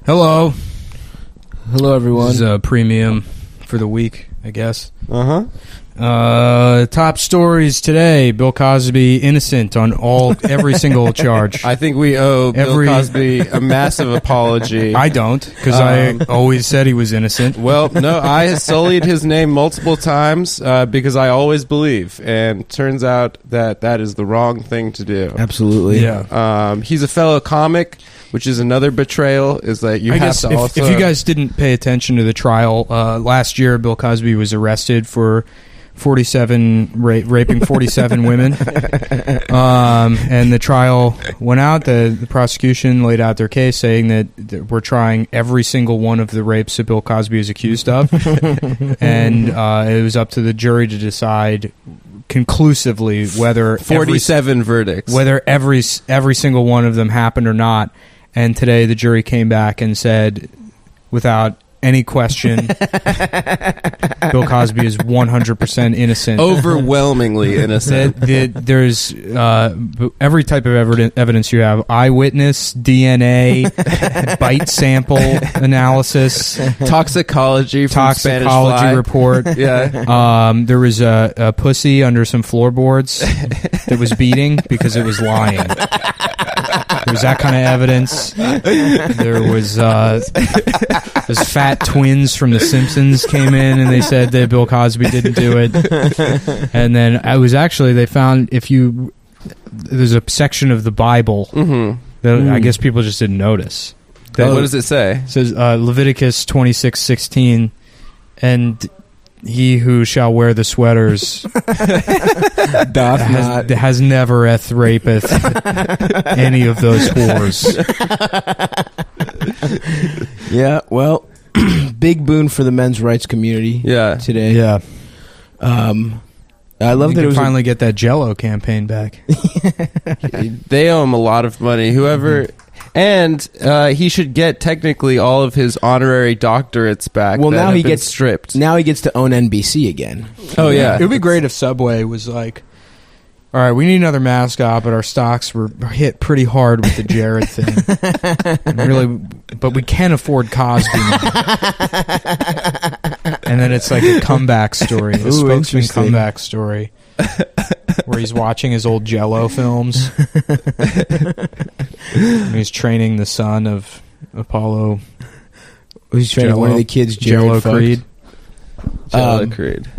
Hello. Hello, everyone. This is a premium for the week, I guess. Uh-huh. Top stories today. Bill Cosby innocent on every single charge. I think we owe Bill Cosby a massive apology. I don't, because I always said he was innocent. Well, no, I sullied his name multiple times because I always believe, and turns out that that is the wrong thing to do. Absolutely. Yeah. He's a fellow comic, which is another betrayal, is that you have to also... If you guys didn't pay attention to the trial, last year Bill Cosby was arrested for raping 47 women. And the trial went out. The prosecution laid out their case saying that we're trying every single one of the rapes that Bill Cosby is accused of. And it was up to the jury to decide conclusively whether 47 verdicts. Whether every single one of them happened or not. And today the jury came back and said, without any question, Bill Cosby is 100% innocent. Overwhelmingly innocent. There's every type of evidence you have. Eyewitness, DNA, bite sample analysis. Toxicology report. Yeah. There was a pussy under some floorboards that was beating because it was lying. There was that kind of evidence. There was those fat twins from The Simpsons came in and they said that Bill Cosby didn't do it. And then they found there's a section of the Bible that I guess people just didn't notice. What does it say? It says Leviticus 26:16, and he who shall wear the sweaters has never rapeth any of those whores. Yeah, well, big boon for the men's rights community today. Yeah. I love that it was finally get that Jell-O campaign back. They owe him a lot of money. Whoever... And he should get technically all of his honorary doctorates back. Well, now he gets stripped. Now he gets to own NBC again. Oh yeah, it would be great if Subway was like, "All right, we need another mascot, but our stocks were hit pretty hard with the Jared thing. Really, but we can't afford Cosby now." And then it's like a comeback story, a spokesman comeback story. Where he's watching his old Jell-O films. And he's training the son of Apollo. He's training one of the kids, Jell-O Creed. Jell-O Creed.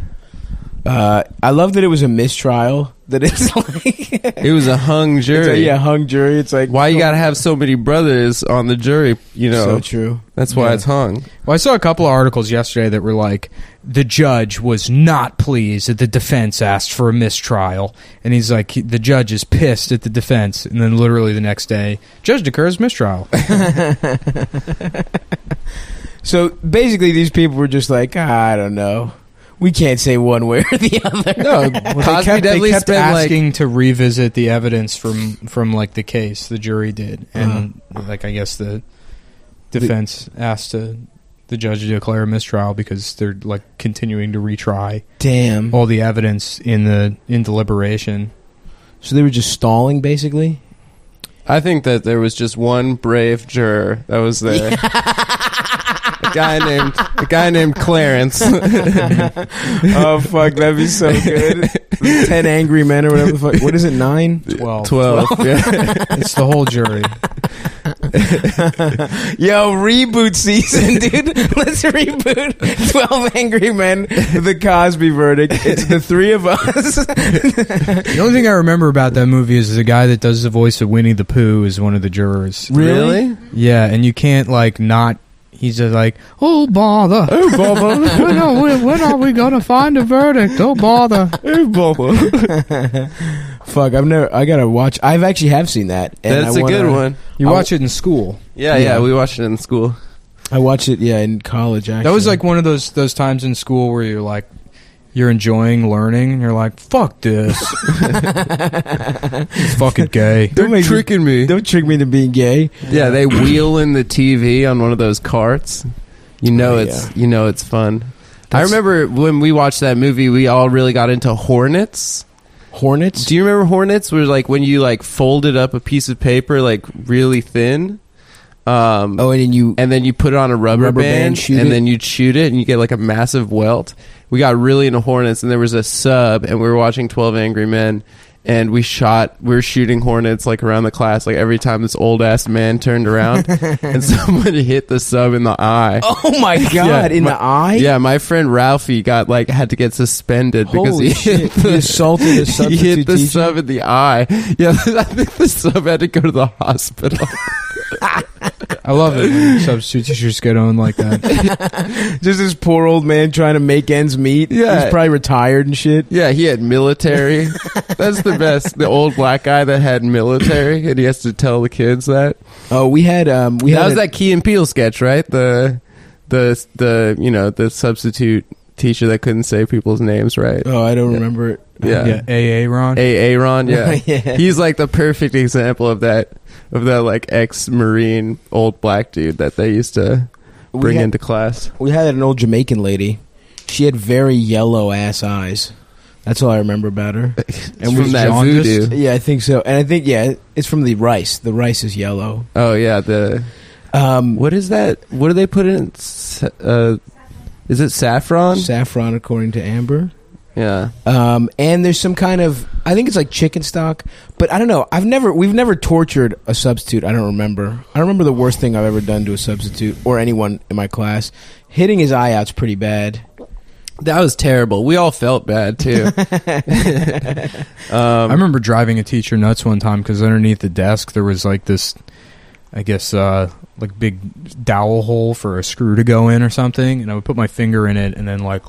I love that it was a mistrial. That it's like it was a hung jury. Hung jury. It's like, why you gotta have so many brothers on the jury? You know, so true. That's why it's hung. Well, I saw a couple of articles yesterday that were like, the judge was not pleased that the defense asked for a mistrial, and he's like, the judge is pissed at the defense, and then literally the next day, judge declares mistrial. So basically, these people were just like, I don't know. We can't say one way or the other. No, they kept asking to revisit the evidence from like the case. The jury did, and like I guess the defense asked the judge to declare a mistrial because they're like continuing to retry. Damn, all the evidence in deliberation. So they were just stalling, basically. I think that there was just one brave juror that was there. A guy named Clarence. Oh fuck, that'd be so good. 10 angry men or whatever the fuck. What is it, 9? 12. Yeah. It's the whole jury. Yo, reboot season, dude. Let's reboot 12 Angry Men, the Cosby verdict. It's the three of us. The only thing I remember about that movie is the guy that does the voice of Winnie the Pooh is one of the jurors. Really? Yeah, and you can't like not. He's just like, oh bother, when are we gonna find a verdict? Oh bother, oh bother. Fuck, I gotta watch. I've actually seen that. And that's a good one. You watch it in school. Yeah, we watched it in school. I watched it, in college. Actually, that was like one of those times in school where you're like, you're enjoying learning, and you're like, fuck this. It's fucking gay. They're tricking me. Don't trick me into being gay. Yeah, they wheel in the TV on one of those carts. It's fun. I remember when we watched that movie, we all really got into Hornets. Hornets? Do you remember Hornets? Where like when you like folded up a piece of paper like really thin, and then you put it on a rubber band and then you'd shoot it and you get like a massive welt. We got really into Hornets, and there was a sub, and we were watching 12 Angry Men, and we were shooting Hornets like around the class, like every time this old ass man turned around and someone hit the sub in the eye. Oh my God, the eye? Yeah, my friend Ralphie had to get suspended because he assaulted a substitute he hit the teacher? sub in the eye. Yeah, I think the sub had to go to the hospital. I love it when substitute teachers get on like that. Just this poor old man trying to make ends meet. Yeah. He's probably retired and shit. Yeah, he had military. That's the best. The old black guy that had military, and he has to tell the kids that. Oh, we had that was that Key and Peele sketch, right? The substitute teacher that couldn't say people's names right. Oh, I don't remember it. Yeah. Aaron. Aaron, yeah. Yeah. He's like the perfect example of that like ex-Marine old black dude that they used to bring into class. We had an old Jamaican lady. She had very yellow ass eyes. That's all I remember about her. And from that voodoo. Yeah, I think so. And I think, it's from the rice. The rice is yellow. Oh, yeah. What is that? What do they put in? Is it saffron? Saffron, according to Amber. Yeah. And there's some kind of, I think it's like chicken stock, but I don't know. We've never tortured a substitute. I don't remember. I don't remember the worst thing I've ever done to a substitute or anyone in my class. Hitting his eye out's pretty bad. That was terrible. We all felt bad too. I remember driving a teacher nuts one time because underneath the desk there was like this, I guess, like big dowel hole for a screw to go in or something, and I would put my finger in it and then like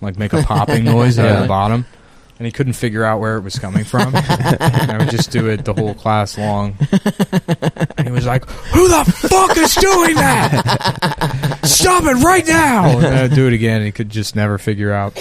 make a popping noise out of the bottom, and he couldn't figure out where it was coming from. And I would just do it the whole class long. And he was like, "Who the fuck is doing that? Stop it right now!" And I'd do it again, and he could just never figure out.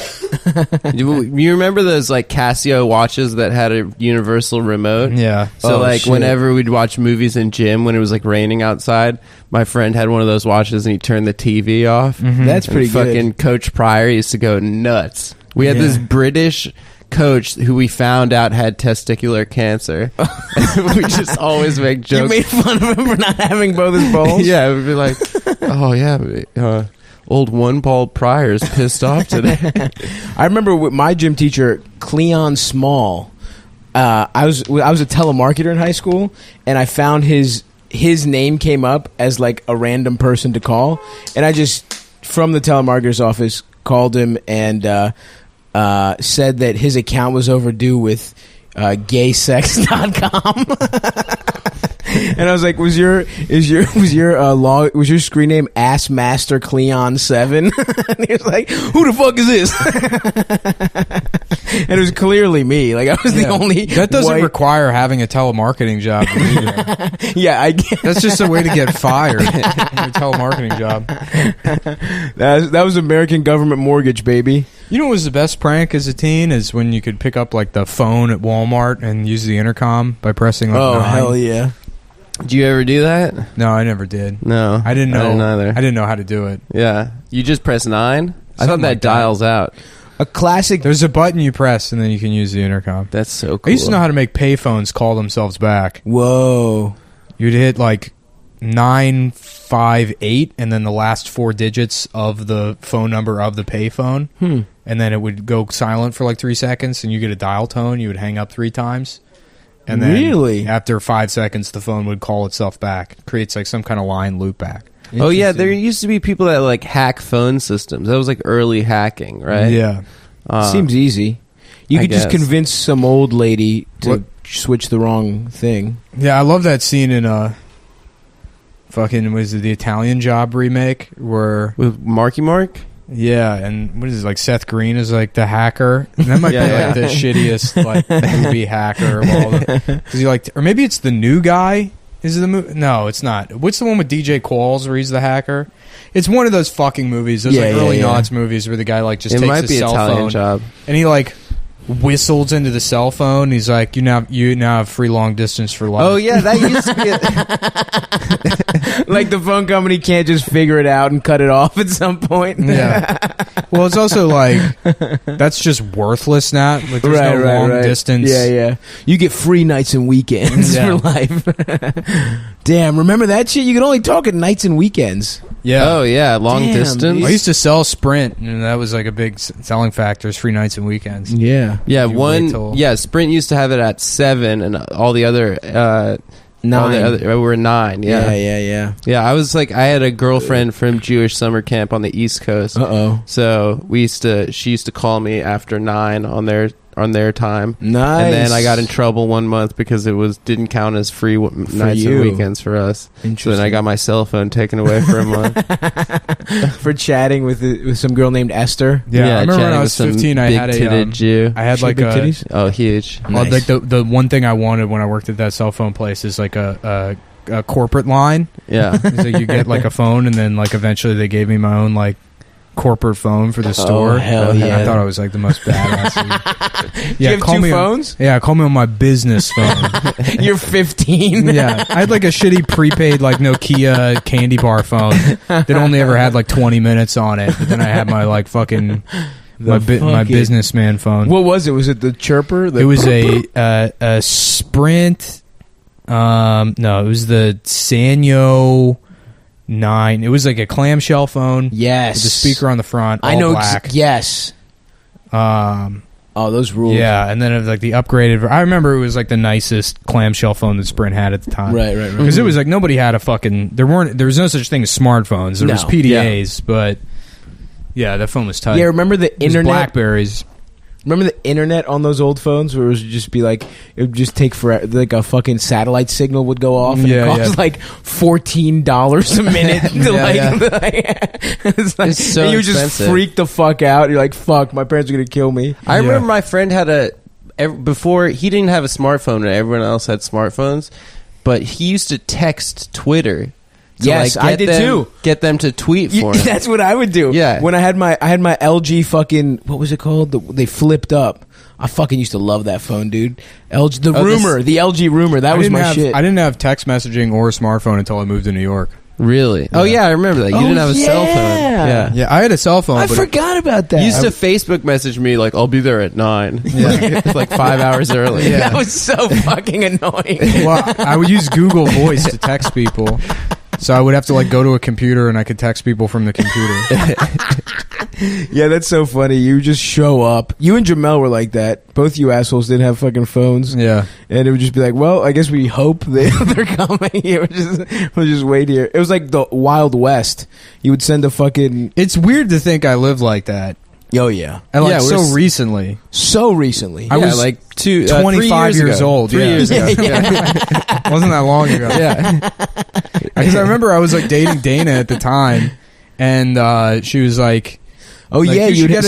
You remember those like Casio watches that had a universal remote? Yeah. So whenever we'd watch movies in gym when it was like raining outside, my friend had one of those watches and he turned the TV off. Mm-hmm. That's pretty good. Fucking Coach Pryor used to go nuts. We had this British coach who we found out had testicular cancer. We just always make jokes. You made fun of him for not having both his balls? Yeah, we'd be like, oh yeah, old one-balled Pryor's pissed off today. I remember with my gym teacher, Cleon Small, I was a telemarketer in high school, and I found his name came up as like a random person to call, and I just, from the telemarketer's office, called him and said that his account was overdue with gaysex.com. And I was like, was your screen name Assmaster Cleon 7? And he was like, who the fuck is this? And it was clearly me. Like, I was the only that doesn't require having a telemarketing job. Yeah, I guess. That's just a way to get fired. A telemarketing job. That was American government mortgage, baby. You know what was the best prank as a teen is when you could pick up like the phone at Walmart and use the intercom by pressing like 9. Hell yeah. Did you ever do that? No, I never did. No. I didn't know. I didn't either. I didn't know how to do it. Yeah. You just press 9? I thought that like dials out. A classic. There's a button you press and then you can use the intercom. That's so cool. I used to know how to make payphones call themselves back. Whoa. You'd hit like 958 and then the last 4 digits of the phone number of the payphone. And then it would go silent for like 3 seconds and you get a dial tone. You would hang up 3 times. And then really? After 5 seconds, the phone would call itself back. It creates like some kind of line loop back. Oh, yeah. There used to be people that like hack phone systems. That was like early hacking, right? Yeah. Seems easy. You could just convince some old lady to switch the wrong thing. Yeah, I love that scene in was it the Italian Job remake where with Marky Mark? Yeah, and what is it, like Seth Green is like the hacker? And that might be like the shittiest like movie hacker of all the, or maybe it's the New Guy. Is it the movie? No, it's not. What's the one with DJ Qualls where he's the hacker? It's one of those fucking movies. Those early Nods movies where the guy like just takes his cell phone Job. and he like whistles into the cell phone. He's like, you now have free long distance for life. Oh yeah, that used to be Like the phone company can't just figure it out and cut it off at some point. Yeah. Well, it's also like that's just worthless now. Like there's no long distance. Yeah. You get free nights and weekends for life. Damn, remember that shit? You could only talk at nights and weekends. Yeah. Oh yeah, long distance. Dude. I used to sell Sprint, and that was like a big selling factor. Is free nights and weekends. Yeah. Yeah, You Sprint used to have it at 7, and all the other 9. We're 9. Yeah. Yeah, I was like, I had a girlfriend from Jewish summer camp on the East Coast. So she used to call me after 9 on their time. Nice. And then I got in trouble one month because it didn't count as free nights and weekends for us. So then I got my cell phone taken away for a month. For chatting with some girl named Esther. Yeah, I remember when I was 15, I had a Jew. I had She like had a big titties? Oh, huge. Nice. like the one thing I wanted when I worked at that cell phone place is like a corporate line. Yeah. So you get like a phone, and then like eventually they gave me my own like corporate phone for the store. Hell yeah. I thought I was like the most badass. You have two phones? Call me on my business phone. You're 15. Yeah, I had like a shitty prepaid like Nokia candy bar phone that only ever had like 20 minutes on it. But then I had my like fucking my businessman phone. What was it? Was it the chirper? It was a Sprint. No, it was the Sanyo 9. It was like a clamshell phone. Yes. With the speaker on the front. I know. Black. Yes. Those rules. Yeah, and then it was like the upgraded. I remember it was like the nicest clamshell phone that Sprint had at the time. Right. Because it was like nobody had a fucking. There was no such thing as smartphones. There was PDAs, but yeah, that phone was tight. Yeah, remember the internet? Blackberries. Remember the internet on those old phones where it would just be like, it would just take forever, like a fucking satellite signal would go off and it cost like $14 a minute to it's so and you expensive. just freak the fuck out. You're like, fuck, my parents are gonna kill me. I remember my friend had before he didn't have a smartphone and everyone else had smartphones, but he used to text Twitter. Yes, I did too. Get them to tweet for him. That's what I would do. Yeah. When I had my LG fucking, what was it called? They flipped up. I fucking used to love that phone, dude. The LG Rumor. That was my shit. I didn't have text messaging or a smartphone until I moved to New York. Really? Oh yeah, I remember that. You didn't have a cell phone. Yeah, I had a cell phone. I forgot about that. You used to Facebook message me like, "I'll be there at 9." Yeah, like 5 hours early. Yeah. That was so fucking annoying. Well, I would use Google Voice to text people. So I would have to like go to a computer and I could text people from the computer. Yeah, that's so funny. You just show up. You and Jamel were like that. Both you assholes didn't have fucking phones. Yeah. And it would just be like, well, I guess we hope they're coming. We'll just wait here. It was like the Wild West. You would send a fucking... It's weird to think I lived like that. Oh, yeah. And like recently. So recently. I was like 25 years old. 3 years ago. Wasn't that long ago. Yeah. Because I remember I was like dating Dana at the time, and she was like, "Oh yeah, you should get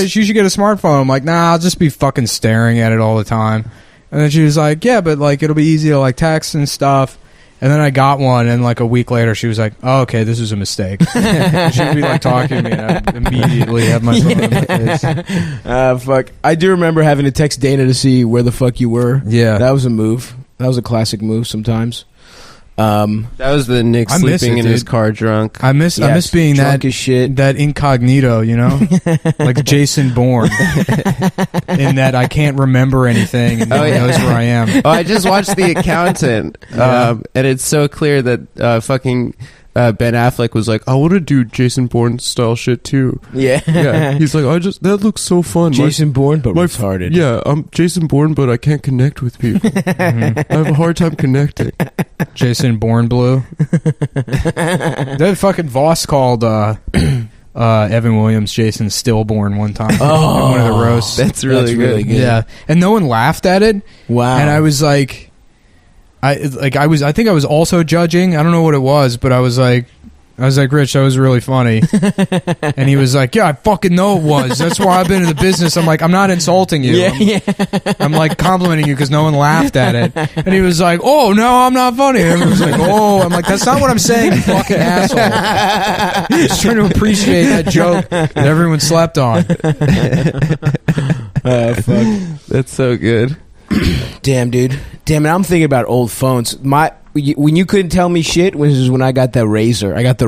a smartphone." I'm like, "Nah, I'll just be fucking staring at it all the time." And then she was like, "Yeah, but like it'll be easy to like text and stuff." And then I got one, and like a week later, she was like, "Oh, okay, this was a mistake." She'd be like talking to me, and I'd immediately have my phone in my face. Fuck. I do remember having to text Dana to see where the fuck you were. Yeah, that was a move. That was a classic move. Sometimes. That was the Nick sleeping in his car drunk. I miss being drunk as shit. That incognito, you know, like Jason Bourne, in that I can't remember anything and no one knows where I am. Oh, I just watched The Accountant, and it's so clear that fucking Ben Affleck was like, I want to do Jason Bourne style shit too. Yeah. He's like, that looks so fun. Jason Bourne, but retarded. Yeah, I'm Jason Bourne, but I can't connect with people. I have a hard time connecting. Jason Bourne Blue. That fucking Voss called Evan Williams Jason Stillborn one time. Oh, in one of the roasts. That's really good. Yeah, and no one laughed at it. Wow. And I was like, I think I was also judging. I don't know what it was, but I was like, Rich, that was really funny. And he was like, yeah, I fucking know it was. That's why I've been in the business. I'm like, I'm not insulting you. I'm like complimenting you because no one laughed at it. And he was like, oh, no, I'm not funny. And I was like, oh, I'm like, that's not what I'm saying, you fucking asshole. Just trying to appreciate that joke that everyone slept on. Fuck. That's so good. Damn, dude. Damn it, I'm thinking about old phones. When you couldn't tell me shit was when I got that razor. I got the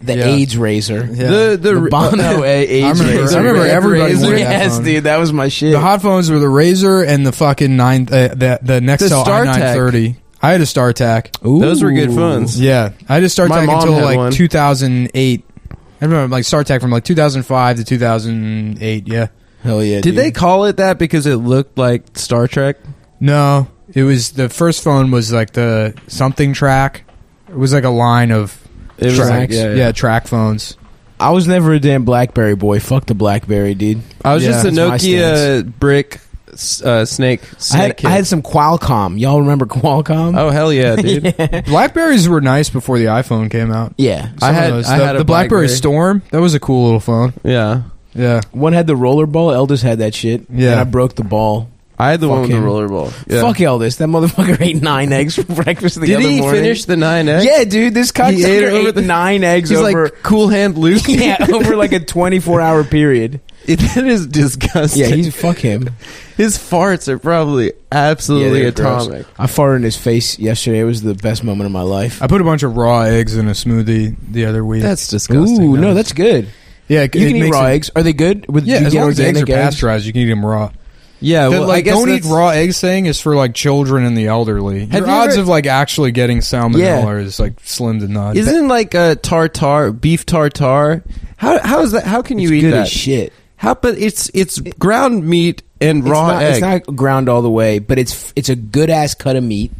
AIDS razor. Yeah. The Bono AIDS razor. I remember everybody wanted that Yes, phone. dude, that was my shit. The hot phones were the Razor and the fucking the Nextel i930. I had a StarTAC. Ooh. Those were good phones. Yeah, I had a My StarTAC mom until had like one. 2008. I remember like StarTAC from like 2005 to 2008. Yeah. Hell yeah, Did dude. they call it that because it looked like Star Trek? No, it was the first phone was like the something track. It was like a line of It was tracks. like, Track phones. I was never a damn BlackBerry boy. Fuck the BlackBerry, dude. I was just a that's my Nokia brick snake I kid. had some Qualcomm. Y'all remember Qualcomm? Oh hell yeah, dude! Blackberries were nice before the iPhone came out. Yeah. I had the a BlackBerry BlackBerry. Storm. That was a cool little phone. Yeah, Yeah. One had the roller ball. Eldest had that shit. Yeah. And I broke the ball. I had the one with the him. rollerball. Yeah. Fuck Eldest. That motherfucker ate 9 eggs for breakfast the Did other he morning. finish the 9 eggs? Yeah, dude. This He ate cocksucker over ate the 9 eggs He's over... like Cool Hand Luke. yeah, over like a 24-hour period. That is disgusting. Yeah, fuck him. His farts are probably absolutely they're gross. atomic. I farted in his face yesterday. It was the best moment of my life. I put a bunch of raw eggs in a smoothie the other week. That's disgusting. Ooh, no, that's good. Yeah, You can eat raw eggs. Are they good? With Yeah, you as get long as the eggs are organic pasteurized, you can eat them raw. Yeah, The, well, like, I guess don't eat that's- raw eggs thing is for like children and the elderly. Have Your you odds ever- of like actually getting salmonella Yeah. is like slim to none. Isn't like a tartar, beef tartar? How is that? How can you It's eat good that? as shit. How? But it's ground meat and raw egg. It's not ground all the way, but it's a good ass cut of meat.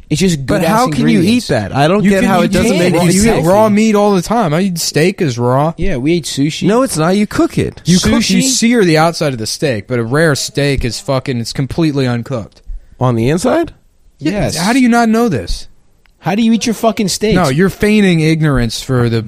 It's just good. But how can you eat that? I don't You get can- how you it doesn't can. make You you eat sick. raw meat all the time. I eat steak as raw. Yeah, we ate sushi. No, it's not. You cook it. You cook, you Sushi? sear the outside of the steak, but a rare steak is fucking. It's completely uncooked. On the inside? Yes. How do you not know this? How do you eat your fucking steaks? No, you're feigning ignorance to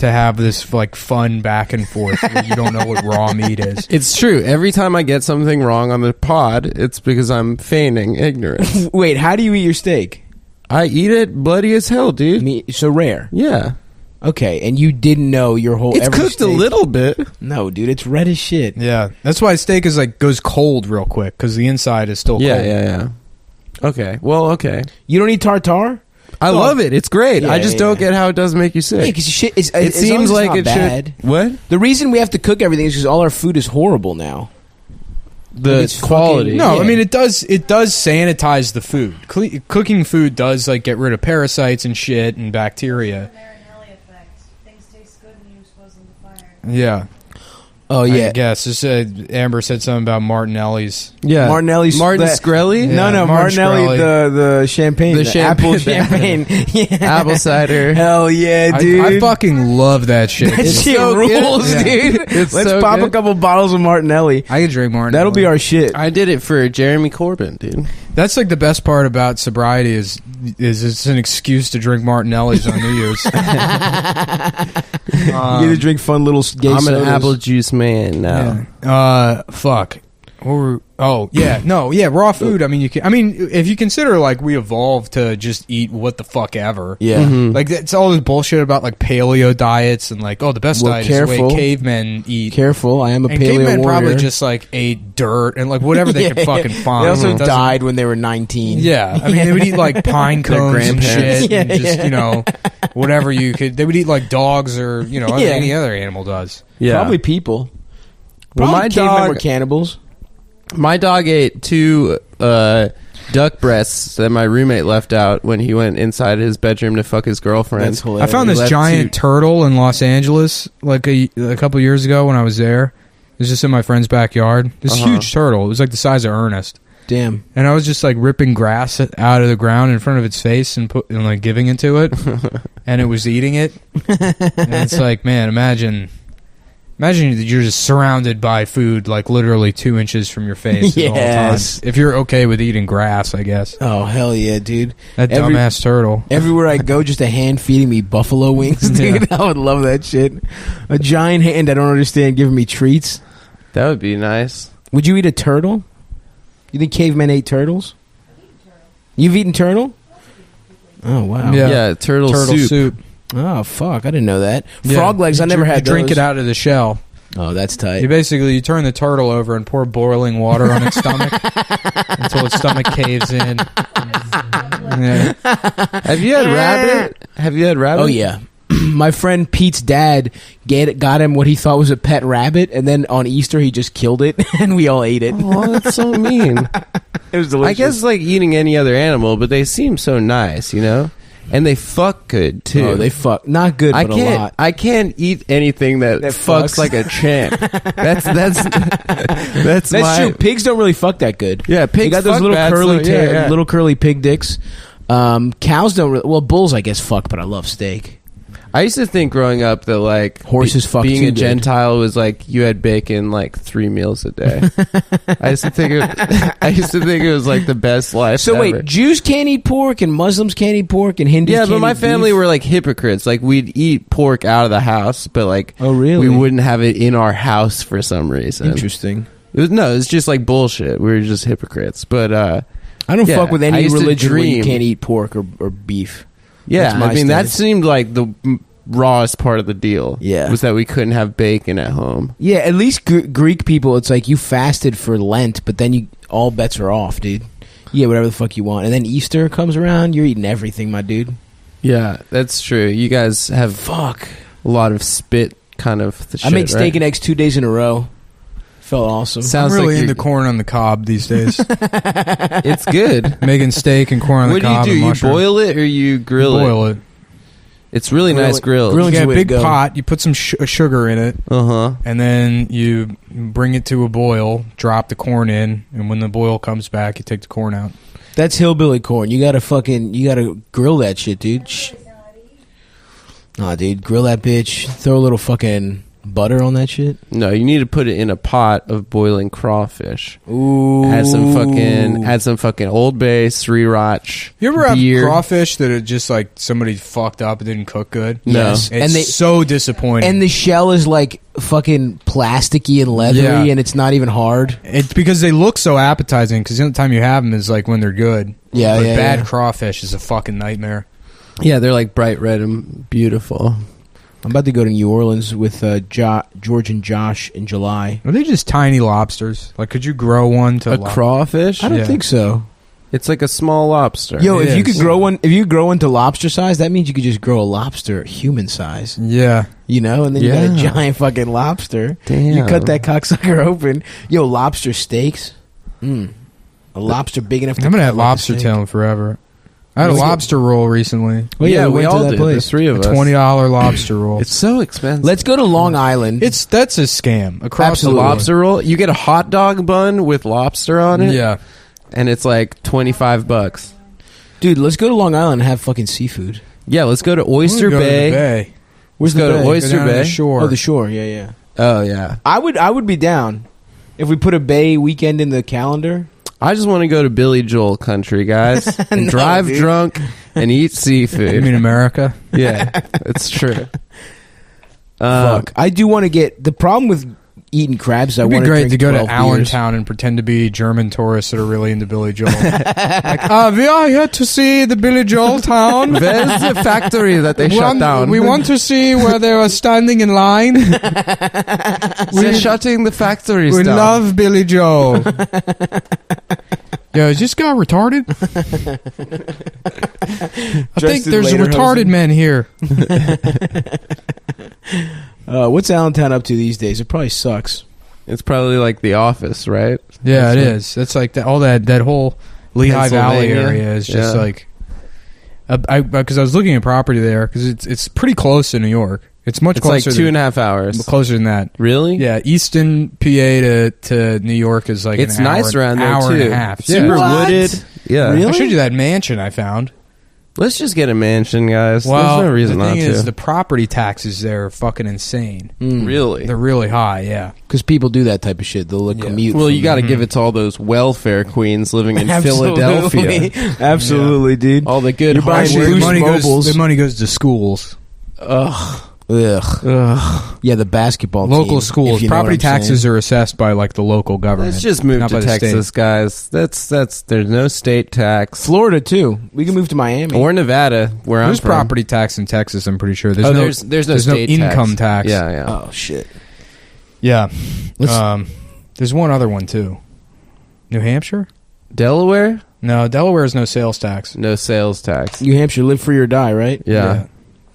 have this like fun back and forth. Where you don't know what raw meat is. It's true. Every time I get something wrong on the pod, it's because I'm feigning ignorance. Wait, how do you eat your steak? I eat it bloody as hell, dude. So rare. Yeah. Okay, and you didn't know your whole. It's every cooked a steak- little bit. No, dude, it's red as shit. Yeah, that's why steak is like goes cold real quick because the inside is still Yeah, cold. yeah. Okay. Well, okay. You don't eat tartar? I love it. It's great. Yeah, I just yeah. don't get how it doesn't make you Yeah, sick. because shit. It It seems like it bad. should. What? The reason we have to cook everything is because all our food is horrible now. The It's quality. fucking- No, Yeah. I mean it does sanitize the food. Cooking food does like get rid of parasites and shit and bacteria. Marinelli effect. Things taste good when you expose them to fire. Yeah. Oh I yeah, guess this, Amber said something about Martinelli's. Yeah. Martinelli's Martin that- Shkreli? Yeah. No, Martin Martinelli, the champagne, The apple champagne. champagne. Yeah. Apple cider. Hell yeah, dude! I fucking love that shit. that It's shit so good. rules, Yeah. dude. It's Let's so pop a good. couple bottles of Martinelli. I could drink Martinelli. That'll be our shit. I did it for Jeremy Corbyn, dude. That's like the best part about sobriety is it's an excuse to drink Martinelli's on New Year's. You get to drink fun little gay I'm an sodas. apple juice man now. Fuck. Raw food. I mean, if you consider like we evolved to just eat what the fuck ever. Yeah. Mhm. Like it's all this bullshit about like paleo diets and like the best Well, diet careful. is the way cavemen eat. Careful, I am a And paleo cavemen warrior. probably just like ate dirt and like whatever they could fucking find. They also It doesn't- died when they were 19. Yeah, I mean they would eat like pine Their cones and grandparents. shit, and Yeah, just yeah. whatever you could. They would eat like dogs or Yeah. any other animal does. Yeah. Probably people. Well, Probably my cavemen dog- were cannibals. My dog ate 2 duck breasts that my roommate left out when he went inside his bedroom to fuck his girlfriend. That's hilarious. I found He this left giant turtle in Los Angeles like a couple years ago when I was there. It was just in my friend's backyard. This huge turtle. It was like the size of Ernest. Damn. And I was just like ripping grass out of the ground in front of its face and like giving it to it, and it was eating it. And it's like, man, imagine that you're just surrounded by food like literally 2 inches from your face at all Yes. times. If you're okay with eating grass, I guess. Oh, hell yeah, dude. That Every- dumbass turtle. Everywhere I go, just a hand feeding me buffalo wings, dude. Yeah. I would love that shit. A giant hand I don't understand giving me treats. That would be nice. Would you eat a turtle? You think cavemen ate turtles? You've eaten turtle? Oh, wow. Yeah. Yeah, turtle Turtle soup. soup. Oh, fuck. I didn't know that. Yeah. Frog legs, I never You had drink those. it out of the shell. Oh, that's tight. You turn the turtle over and pour boiling water on its stomach until its stomach caves in. Yeah. Have you had rabbit? Oh yeah. My friend Pete's dad got him what he thought was a pet rabbit, and then on Easter he just killed it, and we all ate it. Oh, that's so mean. It was delicious. I guess it's like eating any other animal, but they seem so nice, you know? And they fuck good, too. Oh, they fuck. Not good, but a lot. I can't eat anything that fucks like a champ. That's true. Pigs don't really fuck that good. Yeah, pigs they got those fuck little bad, curly, so, yeah. little curly pig dicks. Cows don't really... Well, bulls, I guess, fuck, but I love steak. I used to think growing up that like horses fuck being too a good. Gentile was like you had bacon like 3 meals a day. I used to think it was like the best life. So ever. wait, Jews can't eat pork and Muslims can't eat pork and Hindus can't eat but my family beef? were like hypocrites. Like we'd eat pork out of the house, but like oh really? we wouldn't have it in our house for some reason. Interesting. It was just like bullshit. We were just hypocrites. But I don't fuck with any religion where you can't eat pork or beef. Yeah, I mean that stance. seemed like the rawest part of the deal. Yeah, was that we couldn't have bacon at home. Yeah, at least Greek people, it's like you fasted for Lent, but then all bets are off, dude. Yeah, whatever the fuck you want, and then Easter comes around, you're eating everything, my dude. Yeah, that's true. You guys have a lot of spit kind of. Shit, I make steak right? and eggs 2 days in a row. Felt awesome. Sounds really into corn on the cob these days. It's good. Making steak and corn on the cob. What do you do? You boil it or you grill it? Oh, Boil it. It's really nice grilled. You get a big pot. You put some sugar in it. Uh-huh. And then you bring it to a boil. Drop the corn in, and when the boil comes back, you take the corn out. That's hillbilly corn. You gotta grill that shit, dude. Nah, dude, grill that bitch. Throw a little fucking butter on that shit. No, you need to put it in a pot of boiling crawfish. Ooh. Add some fucking Old Bay, sriracha. You ever beer. have crawfish that are just like somebody fucked up and didn't cook good? No. Yes. It's so disappointing. And the shell is like fucking plasticky and leathery, and it's not even hard. It's because they look so appetizing, because the only time you have them is like when they're good. Yeah, but yeah, bad yeah. crawfish is a fucking nightmare. Yeah, they're like bright red and beautiful. I'm about to go to New Orleans with George and Josh in July. Are they just tiny lobsters? Like, could you grow one to crawfish? I don't think so. It's like a small lobster. Yo, if you could grow one to lobster size, that means you could just grow a lobster human size. Yeah. You know, and then you got a giant fucking lobster. Damn. You cut that cocksucker open. Yo, lobster steaks. A lobster big enough to I'm gonna have cut like a lobster steak. tail forever. I had a lobster roll recently. Well, yeah, we we went to all that did. place. The three of A us. $20 lobster roll. It's so expensive. Let's go to Long Island. That's a scam. Across Absolutely. the lobster roll. You get a hot dog bun with lobster on it. Yeah. And it's like $25. Dude, let's go to Long Island and have fucking seafood. Yeah, let's go to Oyster Go to the Bay. bay. Where's Let's the go to bay? Oyster Go down to Bay. the shore. Oh, the shore. Yeah, yeah. Oh yeah. I would be down if we put a bay weekend in the calendar. I just want to go to Billy Joel country, guys, and No, drive dude. drunk and eat seafood. You mean America? Yeah, it's true. Fuck. I do want to get the problem with eating crabs. I It'd be want great to go to 12 beers. Allentown and pretend to be German tourists that are really into Billy Joel. Like, we are here to see the Billy Joel town. Where's the factory that they shut down? We want to see where they are standing in line. They're shutting the factories We down. love Billy Joel. Yo, is this guy retarded? I think in there's a retarded lederhosen. man here. What's Allentown up to these days? It probably sucks. It's probably like The Office, right? Yeah, it is. That's like all that whole Lehigh Valley Pennsylvania. area is just Yeah. like. Because I was looking at property there because it's pretty close to New York. It's much It's like closer. 2.5 hours. Closer than that. Really? Yeah, Easton, PA to New York is like It's an hour, nice around there hour too. and a half. Super Yeah. wooded. Yeah. Really? I showed you that mansion I found. Let's just get a mansion, guys. Well, There's no reason the not thing is, to. the property taxes there are fucking insane. Really? They're really high. Yeah. Because people do that type of shit. They'll commute. Well, from- you got to give it to all those welfare queens living in Absolutely. Philadelphia. Absolutely, dude. All the good You're buying hard Boost The money goes to schools. Ugh. Ugh. Yeah, the basketball team, Local schools. if you know Property what I'm taxes saying. are assessed by like the local government. Let's just move not by to the state. Texas, guys. That's there's no state tax. Florida too. We can move to Miami. Or Nevada, where There's I'm from. property tax in Texas. I'm pretty sure. There's Oh, no there's no there's state no income tax. Yeah, yeah. Oh shit. Yeah. There's one other one, too. New Hampshire? Delaware? No, Delaware has no sales tax. No sales tax. New Hampshire, live free or die, right? Yeah.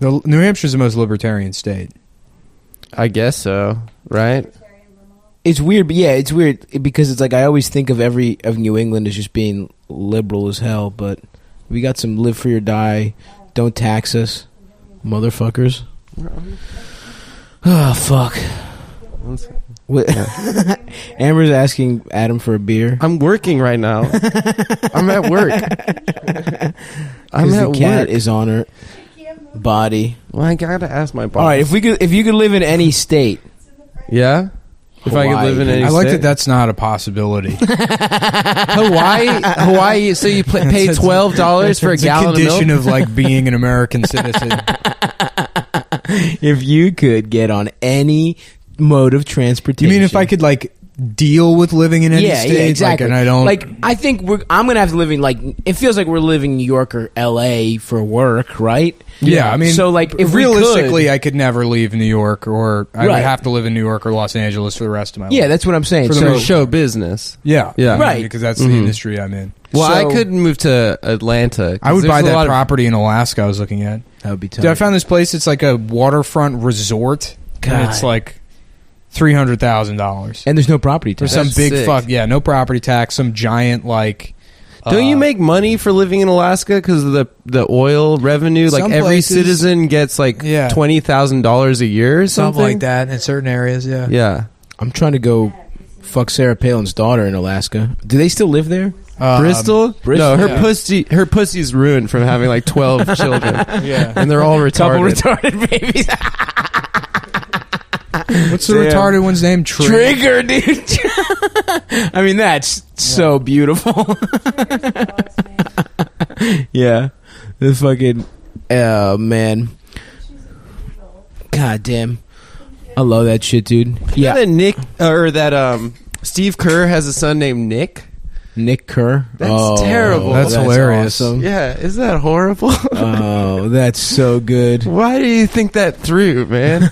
New Hampshire's the most libertarian state. I guess so, right? It's weird, but it's weird because it's like I always think of New England as just being liberal as hell, but we got some live free or die, don't tax us, motherfuckers. Oh, fuck. Amber's asking Adam for a beer. I'm working right now. I'm at work. I'm at the cat work. is on her body. Well, I gotta ask my boss. All right, if you could live in any state, yeah. If I could live in any I like state? that that's not a possibility. Hawaii. So you pay $12 for a gallon of milk? It's a condition of like being an American citizen. if you could get on any mode of transportation. You mean if I could like deal with living in any state? Yeah, exactly. Like, and I don't I think I'm gonna have to live in it feels like we're living in New York or L.A. for work, right? Yeah, I mean, so like if realistically, I could never leave New York, or I would Right. have to live in New York or Los Angeles for the rest of my life. yeah, that's what I'm saying. For the So most show business. Yeah, Yeah. Right. because that's the industry I'm in. Well, So- I couldn't move to Atlanta. I would there's buy a that lot of- property in Alaska I was looking at. that would be tough. Dude, I found this place. It's like a waterfront resort. And God. it's like $300,000 and there's no property for tax. some That's big sick. fuck. Yeah, no property tax. Some giant like. Don't you make money for living in Alaska because of the oil revenue? Like Some every places- citizen gets like Yeah. $20,000 a year or something? like that in certain areas? Yeah. Yeah. I'm trying to go fuck Sarah Palin's daughter in Alaska. Do they still live there? Bristol? Bristol, No, yeah. her pussy's ruined from having like 12 children. Yeah. And they're all Couple retarded. retarded babies. What's the Damn. retarded one's name? Trigger, dude. I mean, that's so beautiful. Yeah. The fucking... Oh, man. God damn. I love that shit, dude. Yeah. Yeah. That Nick, or that Steve Kerr has a son named Nick. Nick Kerr. That's terrible. That's hilarious. Awesome. Yeah, isn't that horrible? Oh, that's so good. Why do you think that through, man?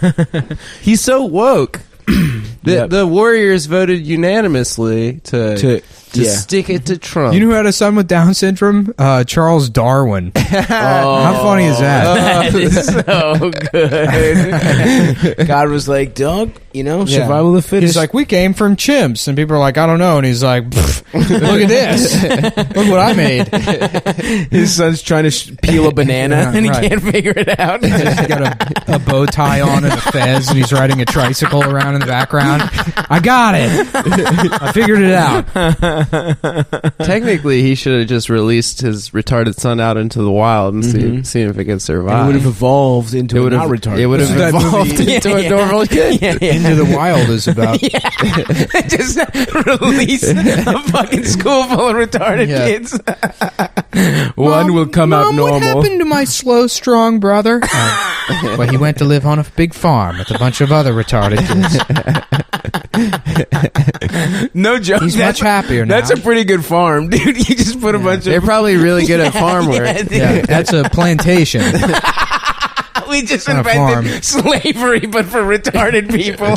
He's so woke. Yep. The Warriors voted unanimously to yeah. stick it to Trump. You know who had a son with Down syndrome? Charles Darwin. How funny is that? That is so good. God was like, dog, survival of the fittest. He's like, we came from chimps, and people are like, I don't know, and he's like, look at this, look what I made. his son's trying to peel a banana, Yeah, and he right. can't figure it out. He's got a bow tie on and a fez, and he's riding a tricycle around in the background. I got it. I figured it out. Technically, he should have just released his retarded son out into the wild and see if it could And it survive. would have evolved into a not retarded. It would have This is that evolved movie- into a normal kid. Into the Wild is about. Just release a fucking school full of retarded Yeah. kids. One will come out normal. What happened to my slow, strong brother? Well, he went to live on a big farm with a bunch of other retarded kids. No joke. He's much happier now. That's a pretty good farm, dude. You just put a bunch They're of... probably really good at farm work. Yeah, dude. Yeah, that's a plantation. We just on a farm. invented slavery, but for retarded people.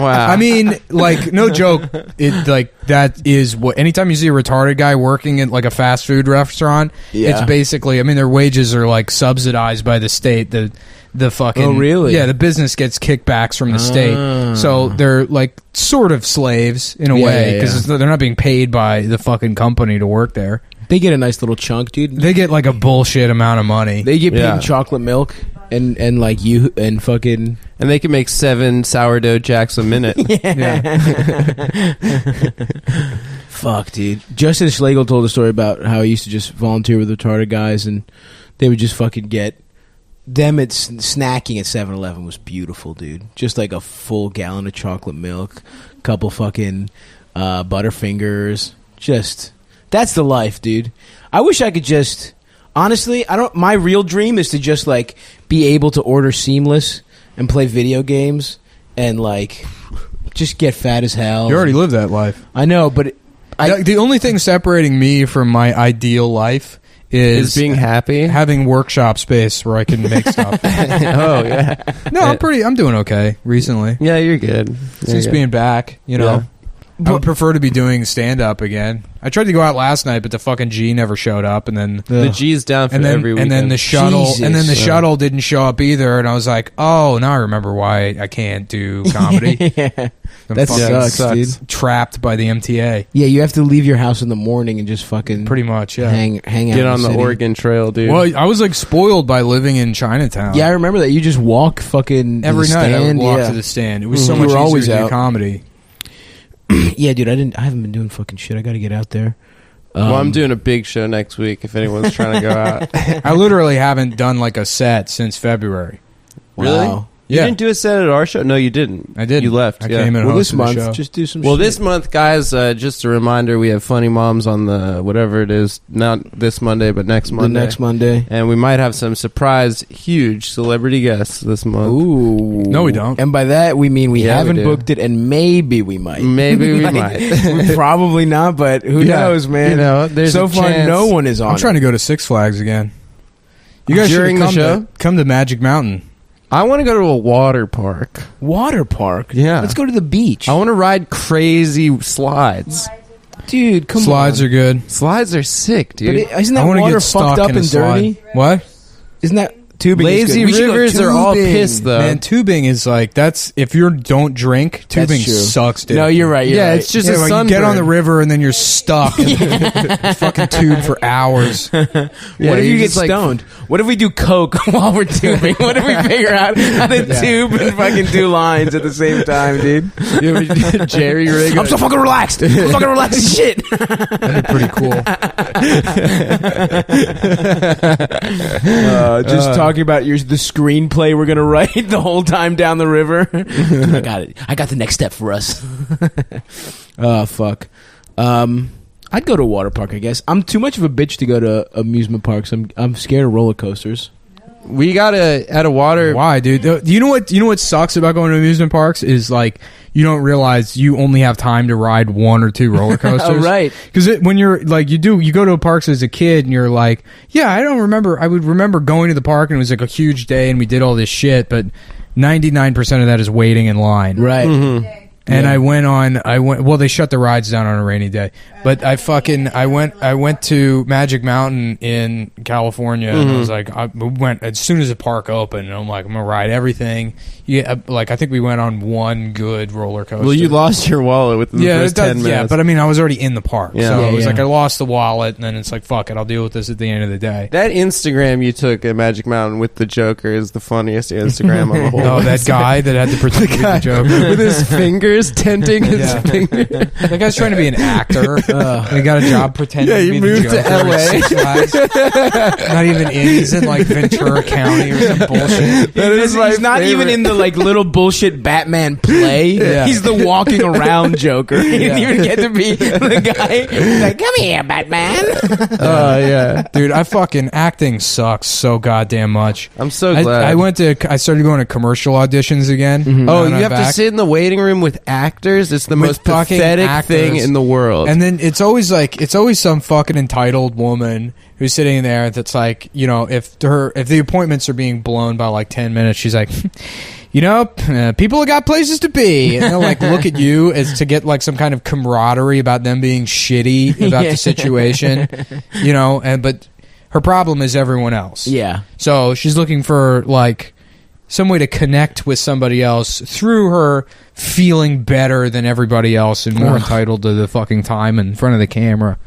Wow. I mean, like, no joke. It like that is what. Anytime you see a retarded guy working at like a fast food restaurant, Yeah. it's basically. I mean, their wages are like subsidized by the state. The fucking Oh, really? Yeah, the business gets kickbacks from the state, so they're like sort of slaves in a Yeah, way yeah, because they're not being paid by the fucking company to work there. They get a nice little chunk, dude. They get like a bullshit amount of money. They get paid Yeah. in chocolate milk and like you and fucking... and they can make 7 sourdough jacks a minute. Fuck, dude. Justin Schlegel told a story about how he used to just volunteer with retarded guys, and they would just fucking get them at snacking at 7-Eleven was beautiful, dude. Just like a full gallon of chocolate milk, couple fucking Butterfingers. Just that's the life, dude. I wish I could just honestly. My real dream is to just like be able to order Seamless and play video games and like just get fat as hell. You already lived that life. I know, but The only thing separating me from my ideal life is being happy, having workshop space where I can make stuff. Oh yeah. No, I'm doing okay recently. Yeah, you're good. Since being back, you know. Yeah. I would prefer to be doing stand-up again. I tried to go out last night, but the fucking G never showed up, and then The G's down for every weekend. and then the shuttle, Jesus. shuttle didn't show up either, and I was like, oh, now I remember why I can't do comedy. Yeah. I'm That fucking sucks, dude. trapped by the MTA, Yeah, you have to leave your house in the morning and just fucking pretty much. Yeah. hang out. Get in on the city. Oregon Trail, dude. Well, I was like spoiled by living in Chinatown. Yeah, I remember that. You just walk fucking to every the night I would stand. walk Yeah. to the stand. It was so You much were easier always to do out. comedy. Yeah, dude. I haven't been doing fucking shit. I got to get out there. Well, I'm doing a big show next week if anyone's trying to go out. I literally haven't done like a set since February. Really? Wow. You Yeah. didn't do a set at our show? No, you didn't. I did. You left. I yeah. came in and Well, this hosted the month, show. just do some. Well, shit. this month, guys, just a reminder, we have Funny Moms on the whatever it is, not this Monday, but next Monday. The next Monday. And we might have some surprise, huge celebrity guests this month. Ooh. No, we don't. And by that we mean we Yeah, we haven't do. booked it, and maybe we might. Maybe we Like, might. Probably not, but who Yeah. knows, man? You know, there's so a far, chance. no one is on. I'm trying to go to Six Flags again. You guys During should the come show? come to Magic Mountain. I want to go to a water park. water park. Yeah. Let's go to the beach. I want to ride crazy slides. Dude, come Slides on. are good. Slides are sick, But dude. isn't I that want to water get stuck fucked up in a and dirty? slide. What? Isn't that tubing? is Lazy good. We should go rivers are all tubing. pissed, though. Man, tubing is like that's if you don't drink, tubing true. sucks, dude. No, you're right. You're Yeah, right. it's just Yeah, a like, sunburn. you get on the river and then you're stuck in the fucking tube for hours. Yeah, what if you get just, like, stoned? What if we do coke while we're tubing? What if we figure out how to tube and fucking do lines at the same time, dude? Yeah, we did Jerry rig. I'm so fucking relaxed. I'm fucking relaxed as shit. That'd be pretty cool. Just talking about the screenplay we're gonna write the whole time down the river. I got it. I got the next step for us. Oh fuck. I'd go to a water park. I guess I'm too much of a bitch to go to amusement parks. I'm scared of roller coasters. We got at a water. Why, dude? You know what sucks about going to amusement parks is like you don't realize you only have time to ride one or two roller coasters. Oh, right. Because when you're like you go to parks as a kid and you're like, yeah, I would remember going to the park and it was like a huge day and we did all this shit, but 99% of that is waiting in line. Right. Mm-hmm. And well, they shut the rides down on a rainy day. But I went to Magic Mountain in California and I was like, we went as soon as the park opened and I'm like, I'm going to ride everything. Yeah, like I think we went on one good roller coaster. Well, you lost your wallet within the first 10 minutes. Yeah, but I mean, I was already in the park. Yeah. So Yeah, it was yeah. like I lost the wallet and then it's like, fuck it, I'll deal with this at the end of the day. That Instagram you took at Magic Mountain with the Joker is the funniest Instagram on the whole. Oh, that guy that had to pretend to be the Joker. with his fingers tenting his Yeah. finger. That guy's trying to be an actor. He got a job pretending Yeah, to he be moved the to Joker at LA. Six Flags. Not even in. He's in like Ventura County or some bullshit. He's not even in the like little bullshit Batman play. Yeah. He's the walking around Joker. He didn't even get to be the guy. He's like, come here, Batman. Yeah. Dude, acting sucks so goddamn much. I'm so glad. I started going to commercial auditions again. Oh, Now you that I'm have to back. sit in the waiting room with actors? It's the With most fucking pathetic actors. thing in the world. And then it's always some fucking entitled woman who's sitting there that's like, you know, if the appointments are being blown by like 10 minutes, she's like, you know, people have got places to be. And they'll like look at you as to get like some kind of camaraderie about them being shitty about the situation, you know, but her problem is everyone else. Yeah. So she's looking for like some way to connect with somebody else through her feeling better than everybody else and more entitled to the fucking time in front of the camera.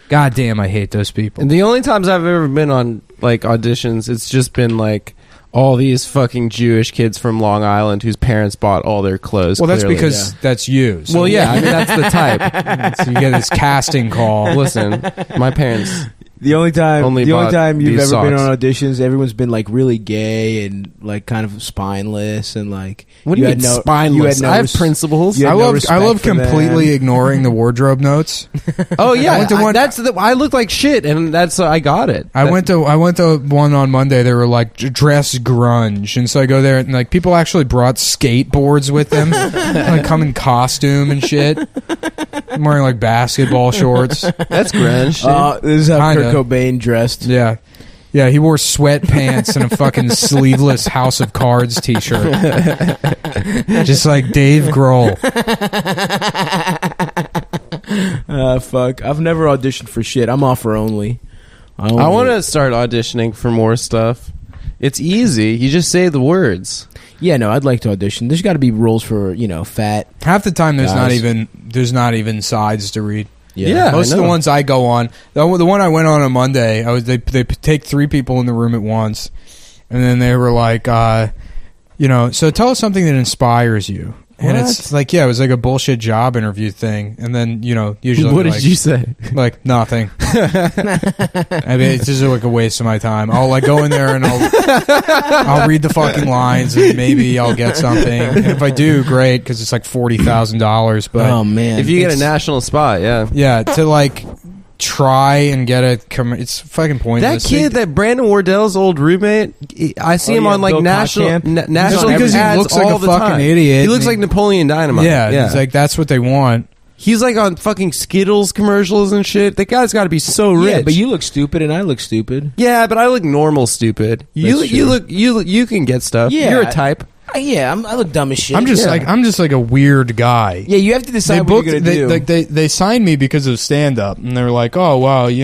God damn, I hate those people. And the only times I've ever been on like auditions, it's just been like all these fucking Jewish kids from Long Island whose parents bought all their clothes. Well, that's clearly. because that's you. So Well, yeah, I mean that's the type. so you get this casting call. Listen, my parents. The only time you've these ever been socks. on auditions, everyone's been like really gay and like kind of spineless and like. What do you mean spineless? I have principles. you I had no love respect for completely them. ignoring the wardrobe notes. Oh yeah, I went to one- I looked like shit, and that's I got it. I went to one on Monday. They were like dress grunge, and so I go there and like people actually brought skateboards with them, like come in costume and shit. I'm wearing like basketball shorts. That's grunge. This is how Kinda. Cobain dressed. Yeah. Yeah, he wore sweatpants and a fucking sleeveless House of Cards t-shirt. Just like Dave Grohl. Fuck. I've never auditioned for shit. I'm offer only. I want to start auditioning for more stuff. It's easy. You just say the words. Yeah, no, I'd like to audition. There's got to be rules for, fat. Half the time there's guys. not even sides to read. Yeah, most of the ones I go on, the one I went on Monday, they take 3 people in the room at once, and then they were like, so tell us something that inspires you. And it's like, it was like a bullshit job interview thing, and then usually what did you say? Like nothing. I mean, it's just like a waste of my time. I'll like go in there and I'll read the fucking lines and maybe I'll get something. And if I do, great, because it's like $40,000. But oh man, if you get a national spot, to like try and get it's fucking pointless. That kid, that Brandon Wardell's old roommate, I see him on like Bill national because he ads looks like all a the fucking time. idiot. He looks like Napoleon Dynamite. Yeah, it's like that's what they want. He's like on fucking Skittles commercials and shit. That guy's got to be so rich. Yeah, but you look stupid and I look stupid. Yeah, but I look normal stupid. You can get stuff. Yeah, you're a type. I look dumb as shit. I'm just like a weird guy. Yeah, you have to decide what you're gonna do. They signed me because of stand up, and they were like, oh wow, he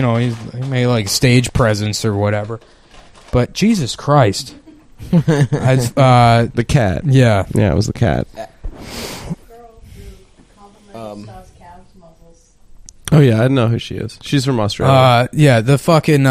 made like stage presence or whatever. But Jesus Christ, the cat. Yeah, it was the cat. Oh yeah, I know who she is. She's from Australia. the fucking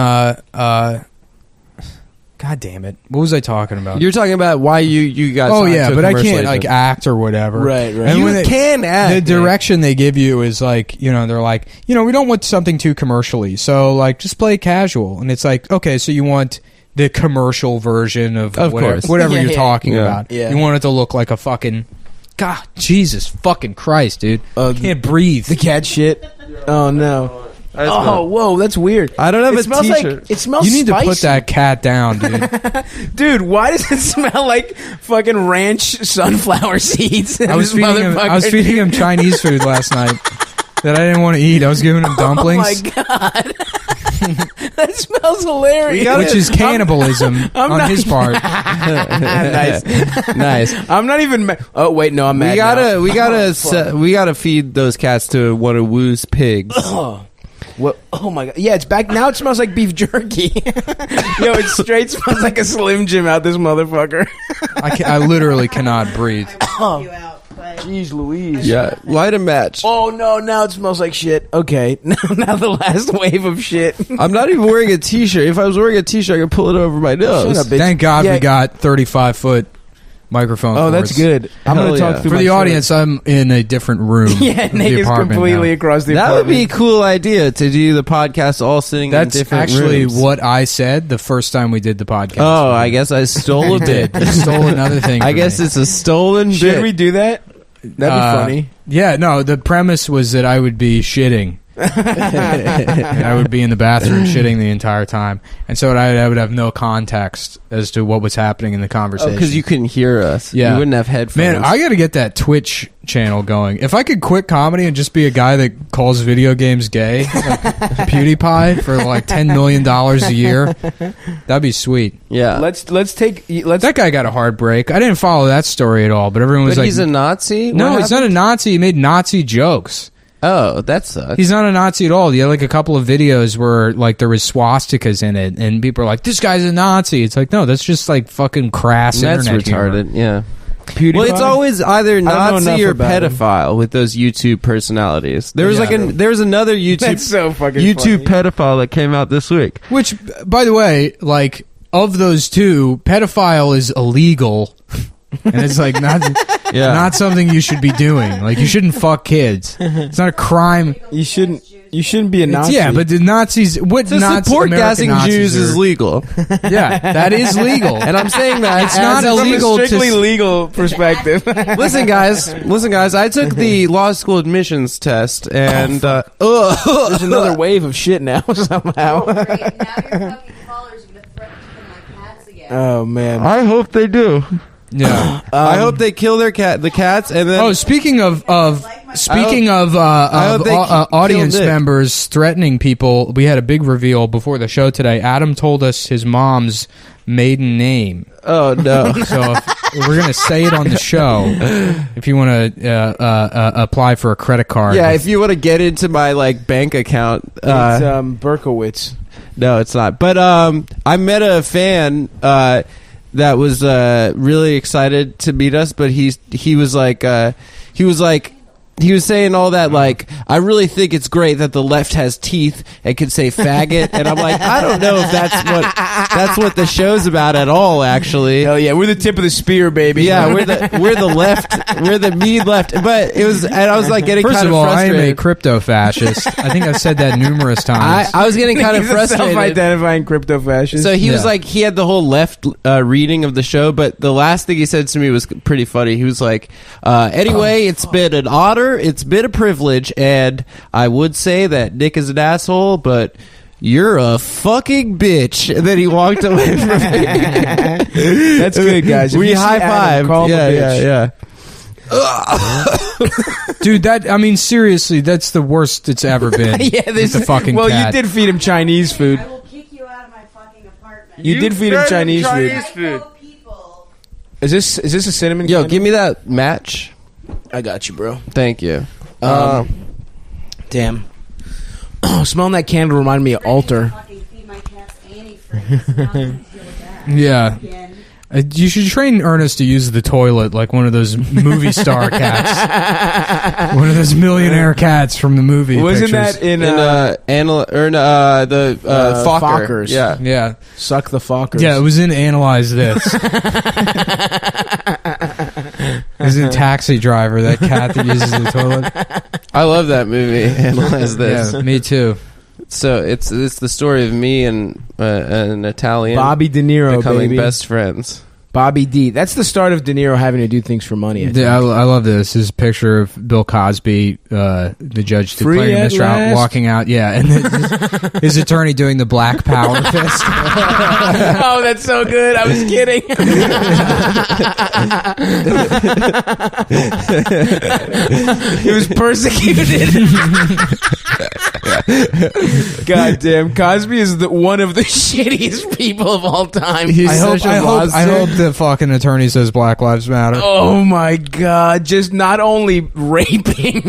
God damn it! What was I talking about? You're talking about why you got. Oh yeah, but I can't like act or whatever. Right. And You can act. The direction they give you is like, they're like, we don't want something too commercially, so like just play casual. And it's like, okay, so you want the commercial version of whatever you're talking about. Yeah. You want it to look like a fucking God, Jesus fucking Christ, dude! Can't breathe. The cat shit. Oh no. Whoa, that's weird. I don't have it a smells t-shirt. Like, it smells You need spicy. to put that cat down, dude. Dude, why does it smell like fucking ranch sunflower seeds? I was feeding him Chinese food last night that I didn't want to eat. I was giving him dumplings. Oh my god. That smells hilarious. Which is cannibalism on his part. Nice. I'm not even oh wait, no, I'm mad. We gotta feed those cats to one of Woo's pigs. What? Oh my god! Yeah, it's back now. It smells like beef jerky. Yo, it straight smells like a Slim Jim out this motherfucker. I literally cannot breathe. Jeez Louise. Yeah, light a match. Oh no! Now it smells like shit. Okay, now the last wave of shit. I'm not even wearing a t-shirt. If I was wearing a t-shirt, I could pull it over my nose. Shut up, bitch. Thank God we got 35-foot microphone. Oh, that's good. I'm Hell going to talk yeah. through For my the shirt. audience, I'm in a different room. Yeah, Nick is completely across the That apartment. would be a cool idea to do the podcast all sitting That's in different actually rooms. what I said the first time we did the podcast. Oh, I guess I stole a bit. You stole another thing. I from guess me. it's a stolen Should bit. we do that? That'd be funny. Yeah, no, the premise was that I would be shitting. And I would be in the bathroom shitting the entire time. And so I would have no context as to what was happening in the conversation. Because you couldn't hear us. Yeah. You wouldn't have headphones. Man, I got to get that Twitch channel going. If I could quit comedy and just be a guy that calls video games gay, like PewDiePie, for like $10 million a year, that'd be sweet. Yeah. That guy got a hard break. I didn't follow that story at all, but everyone was But like, he's a Nazi? no, What he's not a Nazi. He made Nazi jokes. Oh, that sucks. He's not a Nazi at all. He had like a couple of videos where like there was swastikas in it, and people are like, "This guy's a Nazi." It's like, no, that's just like fucking crass. That's internet retarded. humor. Yeah. PewDiePie? Well, it's always either Nazi enough or about him. pedophile with those YouTube personalities. There was there was another YouTube That's so fucking YouTube funny. pedophile that came out this week. Which, by the way, like of those two, pedophile is illegal, and it's like not something you should be doing. Like you shouldn't fuck kids. It's not a crime. You shouldn't be a Nazi. Yeah, but the Nazis, what To Nazi, support American gassing Nazis Jews are- is legal. Yeah, that is legal. And I'm saying that It's not as- illegal from a strictly to- legal perspective. Listen, guys. I took the law school admissions test, and There's another wave of shit now somehow. Oh, great. Now your fucking callers are going to threaten to become like cats again. Oh man. I hope they do. Yeah. I hope they kill the cats, and then. Oh, speaking of audience Nick. members threatening people, we had a big reveal before the show today. Adam told us his mom's maiden name. Oh no! So we're gonna say it on the show. If you want to apply for a credit card, Yeah, if you want to get into my bank account, It's Berkowitz. no, it's not. But I met a fan that was really excited to meet us, but he was saying all that I really think it's great that the left has teeth and can say faggot, and I'm like, I don't know if that's what the show's about at all. Actually, Hell yeah, we're the tip of the spear, baby. yeah, we're the left, we're the mean left. But it was, and I was getting First kind of of all, I am frustrated. a crypto fascist. I think I've said that numerous times. I was getting kind of He's a frustrated. self-identifying crypto fascist. So he was Yeah. he had the whole left reading of the show, but the last thing he said to me was pretty funny. He was like, anyway, it's been an honor, it's been a privilege, and I would say that Nick is an asshole, but you're a fucking bitch. And then he walked away from me. That's good, guys. If We you see high Adam, five. call him a Yeah, bitch. yeah. Dude, seriously, that's the worst it's ever been. Yeah, With the fucking well, cat. you did feed him Chinese food. I will kick you out of my fucking apartment. You did feed him Chinese food. Psycho people. Is this a cinnamon? Yo, candle? give me that match. I got you, bro. Thank you. Damn. Smelling that candle reminded me of Alter. Fucking feed my cats antifreeze. Now I can deal with that. Yeah. Again. You should train Ernest to use the toilet like one of those movie star cats. One of those millionaire cats from the movie Wasn't pictures. that in The Fokker. Fockers? Yeah. Yeah. Suck the Fockers? Yeah, it was in Analyze This. It was in Taxi Driver, that cat that uses the toilet. I love that movie. Analyze This. Yeah, me too. So it's the story of me and an Italian Bobby De Niro, becoming baby. best friends. Bobby D. That's the start of De Niro having to do things for money. I think. I love this. This is a picture of Bill Cosby, the judge Free declaring at mistrial, last? walking out. Yeah, and his attorney doing the black power fist. Oh, that's so good. I was kidding. He was persecuted. God damn, Cosby is one of the shittiest people of all time. I hope the fucking attorney says Black Lives Matter. Oh my god, just not only raping,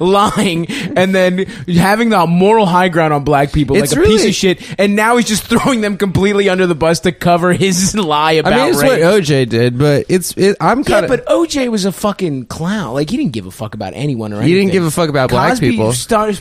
lying, and then having the moral high ground on black people It's like a really- piece of shit, and now he's just throwing them completely under the bus to cover his lie about I mean, it's rape. what OJ did, but I'm Yeah, kind of. but OJ was a fucking clown. Like, he didn't give a fuck about anyone or anything. He didn't give a fuck about black Cosby people.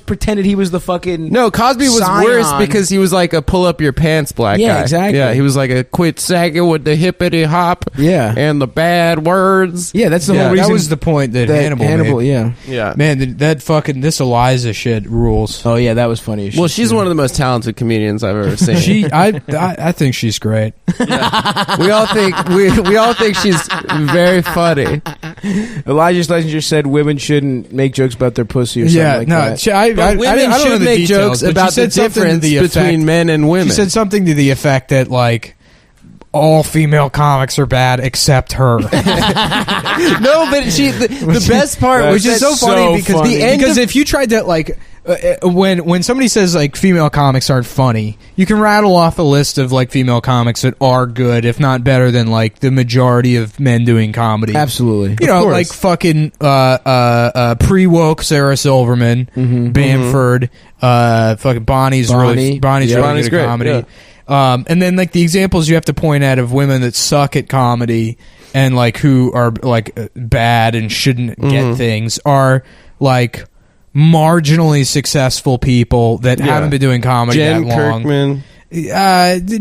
pretended he was the fucking... No, Cosby was Scion. worse because he was like a pull up your pants black Yeah, guy. exactly. Yeah, he was like a quit sagging with the hippity hop. Yeah. and the bad words. Yeah, that's the whole reason. That was the point that Hannibal made. yeah. Yeah. Man, that fucking this Eliza shit rules. Oh, yeah, that was funny as shit. Well, she's one of the most talented comedians I've ever seen. I think she's great. we all think she's very funny. Elijah Schlesinger said women shouldn't make jokes about their pussy or something like that. But women I don't know should the make details, jokes but she about the said something to difference the between effect- men and women. She said something to the effect that like all female comics are bad except her. no, but the best part, That's which is so funny because funny. the end Because of if you tried to like when somebody says like female comics aren't funny, you can rattle off a list of like female comics that are good, if not better than like the majority of men doing comedy. Absolutely. You know, like fucking pre-woke Sarah Silverman, Bamford, fucking Bonnie's really Bonnie's good at great, comedy. yeah. And then like the examples you have to point at of women that suck at comedy and like who are like bad and shouldn't get things are like marginally successful people that haven't been doing comedy Jen that long. Kirkman.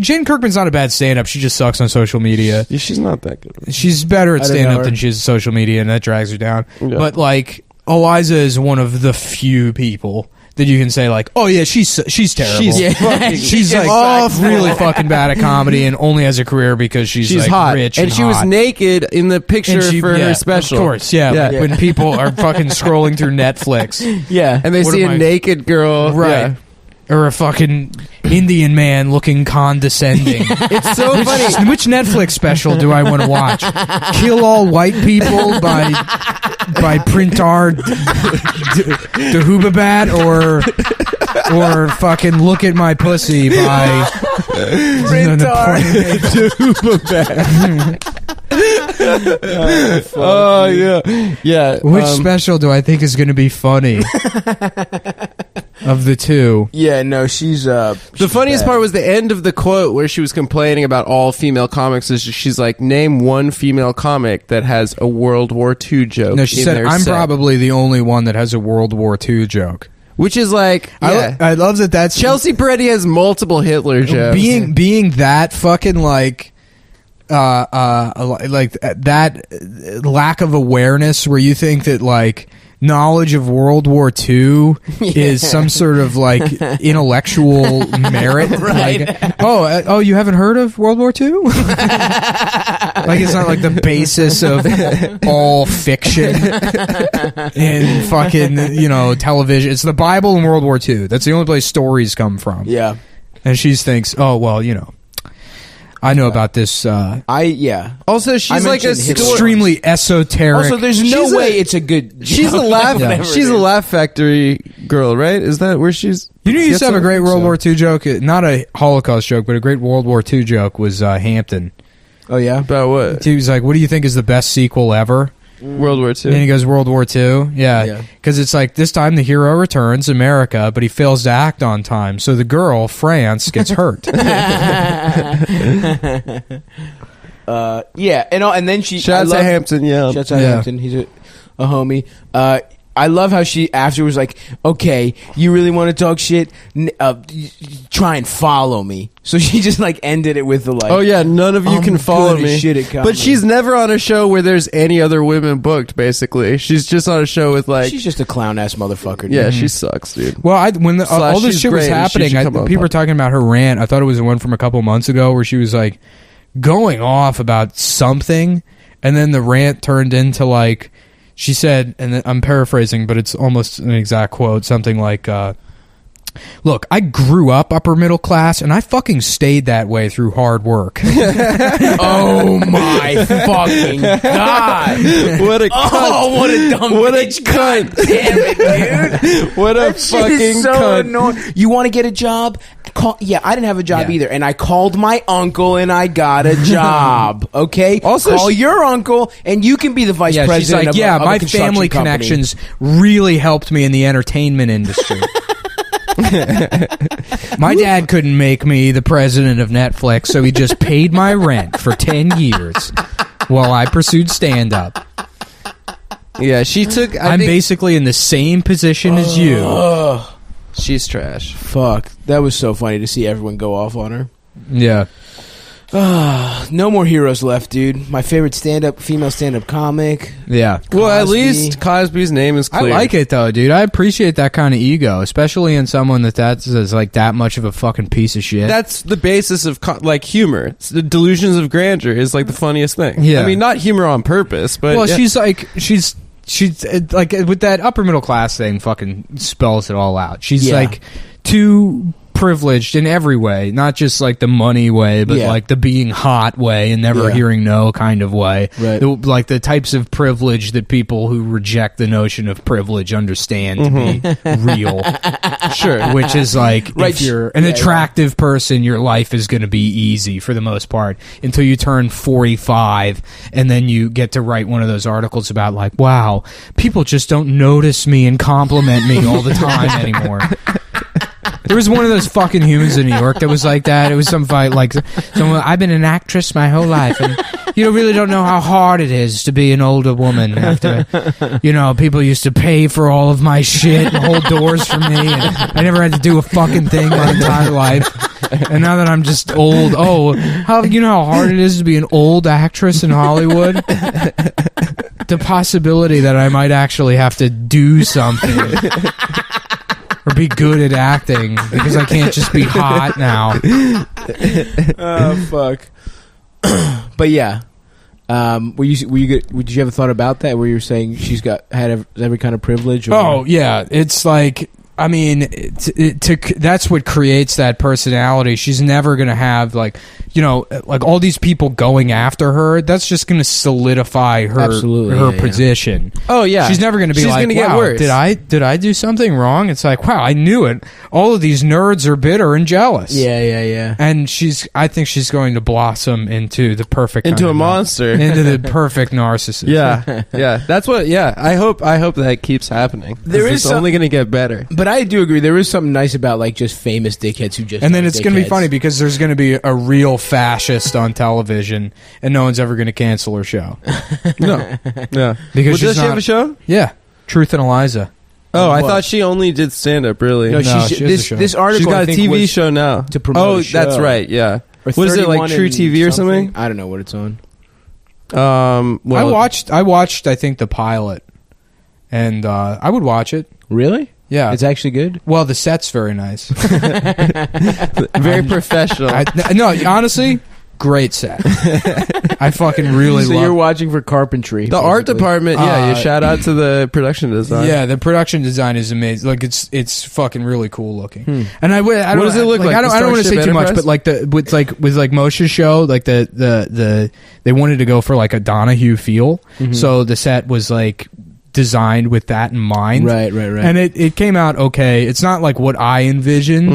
Jen Kirkman's not a bad stand-up. She just sucks on social media. Yeah, she's not that good. She's better at I don't know stand-up her. than she is at social media, and that drags her down. Yeah. But like Eliza is one of the few people that you can say like, oh yeah, she's terrible. She's like really fucking bad at comedy and only has a career because she's like hot, rich and she was hot. naked in the picture And she- for yeah, her special. Of course, yeah. Yeah. Like when people are fucking scrolling through Netflix, Yeah. And they What see am a I- naked girl, right? yeah. or a fucking Indian man looking condescending. It's so funny. Which Netflix special do I want to watch? Kill All White People by Printar Dahubabat or fucking Look at My Pussy by Printar Dahubabat. Oh yeah. Which special do I think is going to be funny of the two? Yeah, no, she's the funniest part was the end of the quote where she was complaining about all female comics. Is she's like, name one female comic that has a World War II joke. No, she said, I'm probably the only one that has a World War II joke. Which is like, yeah. I love that that's... Chelsea Peretti has multiple Hitler jokes. Being that fucking like that lack of awareness where you think that like knowledge of World War II is some sort of like intellectual merit. Right. Like, oh, you haven't heard of World War II? Like it's not like the basis of all fiction in fucking, television. It's the Bible and World War II. That's the only place stories come from. Yeah. And she thinks, oh, well, I know about this. Also, she's like extremely esoteric. Also, there's no way it's a good. She's a laugh. Yeah. She's a Laugh Factory girl, right? Is that where she's? You used to have a great World War II joke, not a Holocaust joke, but a great World War II joke was Hampton. Oh yeah, about what? He was like, "What do you think is the best sequel ever?" World War II. And he goes, World War II? Yeah. Because it's like, this time the hero returns, America, but he fails to act on time. So the girl, France, gets hurt. Yeah. And then she... Shouts out Hampton, yeah. Shouts out Hampton. He's a homie. I love how she after was like, okay, you really want to talk shit? Try and follow me. So she just like ended it with the like, oh yeah, none of you can follow me. But she's never on a show where there's any other women booked. Basically, she's just on a show with like, she's just a clown ass motherfucker. Dude. Yeah, she sucks, dude. Well, when all this shit was happening, people were talking about her rant. I thought it was the one from a couple months ago where she was like going off about something, and then the rant turned into like. She said, and I'm paraphrasing, but it's almost an exact quote, something like, look, I grew up upper middle class, and I fucking stayed that way through hard work. Oh, my fucking God. What a cunt. Oh, what a dumb what bitch. A cunt. God damn it, dude. What a fucking so cunt. Annoying. You want to get a job? Yeah, I didn't have a job either, and I called my uncle and I got a job. Okay, also call your uncle and you can be the vice president. She's like, of my a construction family company. connections really helped me in the entertainment industry. My dad couldn't make me the president of Netflix, so he just paid my rent for 10 years while I pursued stand-up. Yeah, she took. I'm basically in the same position as you. She's trash. Fuck, that was so funny to see everyone go off on her. Yeah. No more heroes left, dude. My favorite female stand-up comic. Yeah. Well, at least Cosby's name is clear. I like it though, dude. I appreciate that kind of ego, especially in someone that's like that much of a fucking piece of shit. That's the basis of like humor. It's the delusions of grandeur is like the funniest thing. Yeah. I mean, not humor on purpose, but well, she's like like with that upper middle class thing, fucking spells it all out. She's like too privileged in every way, not just like the money way, but like the being hot way and never hearing no kind of way. Right. Like the types of privilege that people who reject the notion of privilege understand to be real. Sure. Which is like, if you're an attractive person, your life is going to be easy for the most part until you turn 45 and then you get to write one of those articles about like, wow, people just don't notice me and compliment me all the time anymore. There was one of those fucking humans in New York that was like that. It was some fight like, I've been an actress my whole life, and you really don't know how hard it is to be an older woman. After, people used to pay for all of my shit and hold doors for me, and I never had to do a fucking thing my entire life. And now that I'm just old, how hard it is to be an old actress in Hollywood? The possibility that I might actually have to do something. Or be good at acting because I can't just be hot now. Oh fuck! But yeah, were you good? Did you ever thought about that? Where you were saying she's had every kind of privilege? Or? Oh yeah, it's like I mean, that's what creates that personality. She's never going to have, like, you know, like all these people going after her. That's just going to solidify her position. Oh, yeah. She's never going to be like, gonna wow, get worse. did I do something wrong? It's like, wow, I knew it. All of these nerds are bitter and jealous. Yeah. And I think she's going to blossom into the perfect into kind a of monster, into the perfect narcissist. Yeah. That's what. Yeah, I hope that keeps happening. It's only going to get better. But I do agree. There is something nice about like just famous dickheads who just. And then it's going to be funny because there's going to be a real fascist on television, and no one's ever going to cancel her show. No. Yeah. Because does she have a show? Yeah. Truth and Eliza. Oh, I thought she only did stand up. Really? No, she has a show. This article. She's got I a think, TV was show now to promote. Oh, a show. that's right. Yeah. Or What is it, like 31 True and TV or something? I don't know what it's on. Well, I watched. I think the pilot, and I would watch it. Really? Yeah, it's actually good. Well, the set's very nice. very professional. No, honestly, great set. I fucking really love. So you're watching for carpentry. The art department, you shout out to the production design. Yeah, the production design is amazing. Like it's fucking really cool looking. And I don't. What does it look like? I don't want to say too much, but like with Moshe's show, like the they wanted to go for like a Donahue feel, so the set was like designed with that in mind. Right. And it came out okay. It's not like what I envisioned,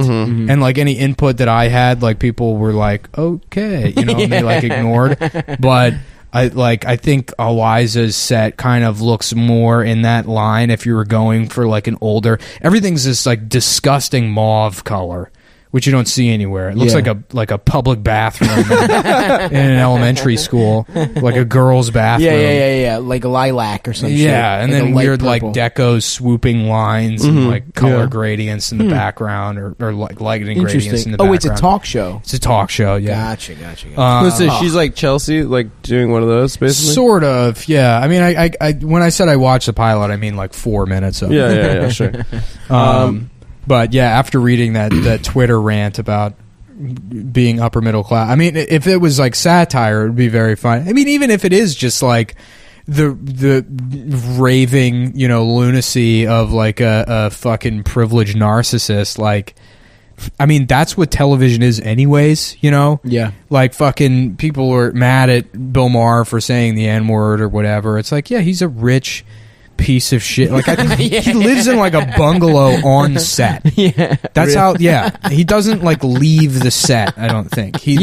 and like any input that I had, like people were like, okay, you know, and they like ignored. But I think Eliza's set kind of looks more in that line if you were going for like an older. Everything's this like disgusting mauve color, which you don't see anywhere. It looks like a public bathroom in an elementary school, like a girl's bathroom. Yeah, like a lilac or something. Yeah, and like then weird like deco swooping lines and like color gradients in the background or like lighting gradients in the background. Oh, it's a talk show. It's a talk show. Yeah. Gotcha. She's like Chelsea, like doing one of those, basically. Sort of. Yeah. I mean, I when I said I watched the pilot, I mean like 4 minutes of it. Yeah, sure. But yeah, after reading that Twitter rant about being upper middle class, I mean, if it was like satire, it would be very fun. I mean, even if it is just like the raving, you know, lunacy of like a fucking privileged narcissist, like, I mean, that's what television is anyways, you know? Yeah. Like fucking people were mad at Bill Maher for saying the N-word or whatever. It's like, yeah, he's a rich piece of shit. Like I think he lives in like a bungalow on set. Yeah, that's how. Yeah, he doesn't like leave the set. I don't think. He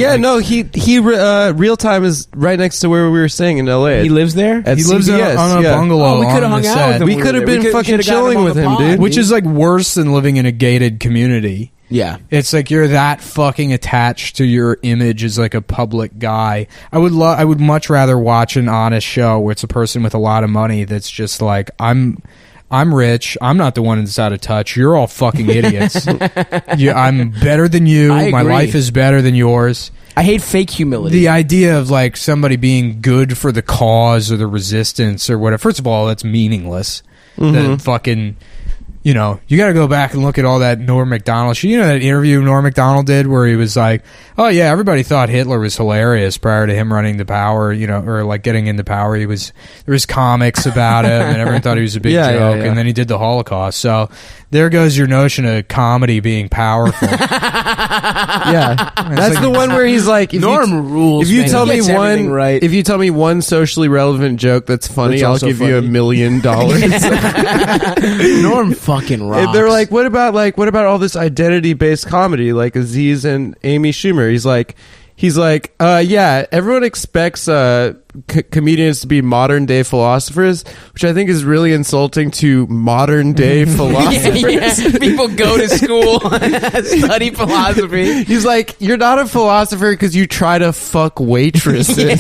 real time is right next to where we were staying in L.A. He lives there. He lives on a bungalow. We could have hung out with him. We could have been fucking chilling with him, dude. Which is like worse than living in a gated community. Yeah, it's like you're that fucking attached to your image as like a public guy. I would much rather watch an honest show where it's a person with a lot of money that's just like, I'm rich. I'm not the one that's out of touch. You're all fucking idiots. I'm better than you. My life is better than yours. I hate fake humility. The idea of like somebody being good for the cause or the resistance or whatever. First of all, that's meaningless. The fucking. You know, you got to go back and look at all that Norm Macdonald shit. You know that interview Norm Macdonald did where he was like, oh, yeah, everybody thought Hitler was hilarious prior to him running the power, you know, or like getting into power. There was comics about him and everyone thought he was a big joke. And then he did the Holocaust. So there goes your notion of comedy being powerful. That's like, the one where he's like, Norm rules. If you tell me if you tell me one socially relevant joke that's funny, I'll give you $1 million. Norm fucking rocks. They're like, what about all this identity-based comedy like Aziz and Amy Schumer? He's like, yeah, everyone expects comedians to be modern day philosophers, which I think is really insulting to modern day philosophers. People go to school study philosophy. He's like, you're not a philosopher because you try to fuck waitresses.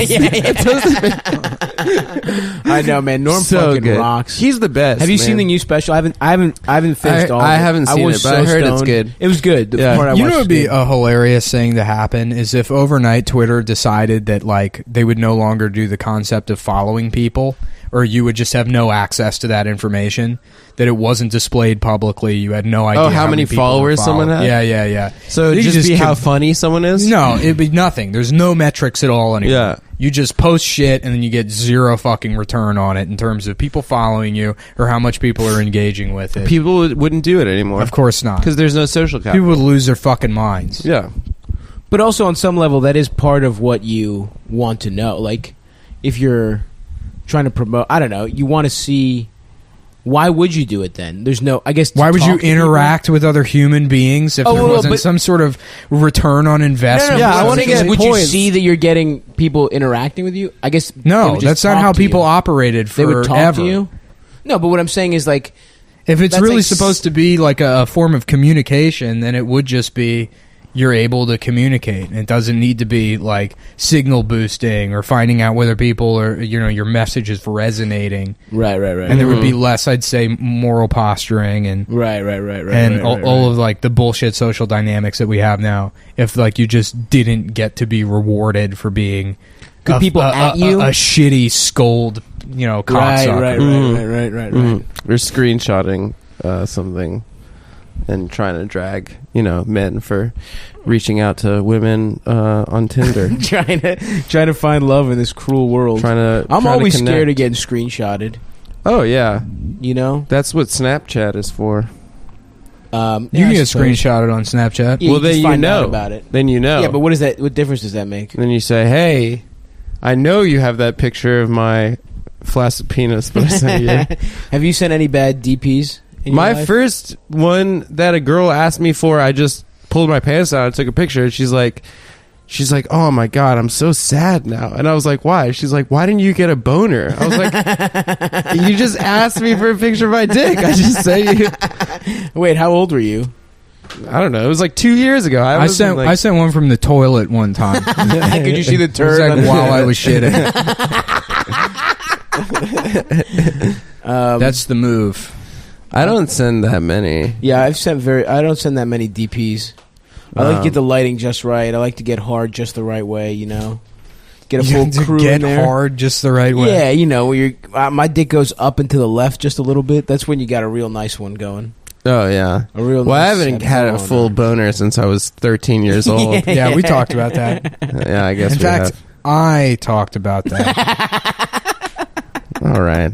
I know, man. Norm fucking rocks. He's the best. Have you seen the new special? I haven't finished all of it. I haven't seen it, but I heard it's good. It was good. The part I you know what would be a hilarious thing to happen is if overnight Twitter decided that like they would no longer do the concept of following people, or you would just have no access to that information, that it wasn't displayed publicly. You had no idea how many followers someone had? Yeah. So it'd just be how funny someone is? No, it'd be nothing. There's no metrics at all anymore. Yeah. You just post shit and then you get zero fucking return on it in terms of people following you or how much people are engaging with it. People wouldn't do it anymore. Of course not. Because there's no social capital. People would lose their fucking minds. Yeah. But also on some level, that is part of what you want to know. Like, if you're trying to promote, I don't know, you want to see... Why would you do it then? There's no, I guess... Why would you interact with other human beings if there wasn't some sort of return on investment? No, I want to get... Would you see that you're getting people interacting with you? I guess... No, that's not how people operated forever. They would talk to you? No, but what I'm saying is, like... If it's really supposed to be like a form of communication, then it would just be... You're able to communicate. It doesn't need to be like signal boosting or finding out whether people are, your message is resonating. Right. And there would be less, I'd say, moral posturing and all of like the bullshit social dynamics that we have now. If like you just didn't get to be rewarded for being good people at you, a shitty scold, cocksucker. Right. We're screenshotting something. And trying to drag, men for reaching out to women on Tinder, trying to find love in this cruel world. I'm always scared of getting screenshotted. Oh yeah, that's what Snapchat is for. You can get screenshotted on Snapchat. Yeah, well, then you know about it. Then you know. Yeah, but what is that? What difference does that make? And then you say, "Hey, I know you have that picture of my flaccid penis, but I sent you." Have you sent any bad DPs? My first one that a girl asked me for, I just pulled my pants down and took a picture. And she's like, "Oh my God, I'm so sad now." And I was like, "Why?" She's like, "Why didn't you get a boner?" I was like, "You just asked me for a picture of my dick. I just sent you." Wait, how old were you? I don't know. It was like 2 years ago. I sent one from the toilet one time. Could you see the turd? It was like while I was shitting. That's the move. I don't send that many. Yeah, I don't send that many DPs. I like to get the lighting just right. I like to get hard just the right way, Get a full crew in there. Get hard just the right way. Yeah, where my dick goes up and to the left just a little bit. That's when you got a real nice one going. Oh, yeah. I haven't had a full boner since I was 13 years old. Yeah, we talked about that. Yeah, I guess In fact, I talked about that. All right.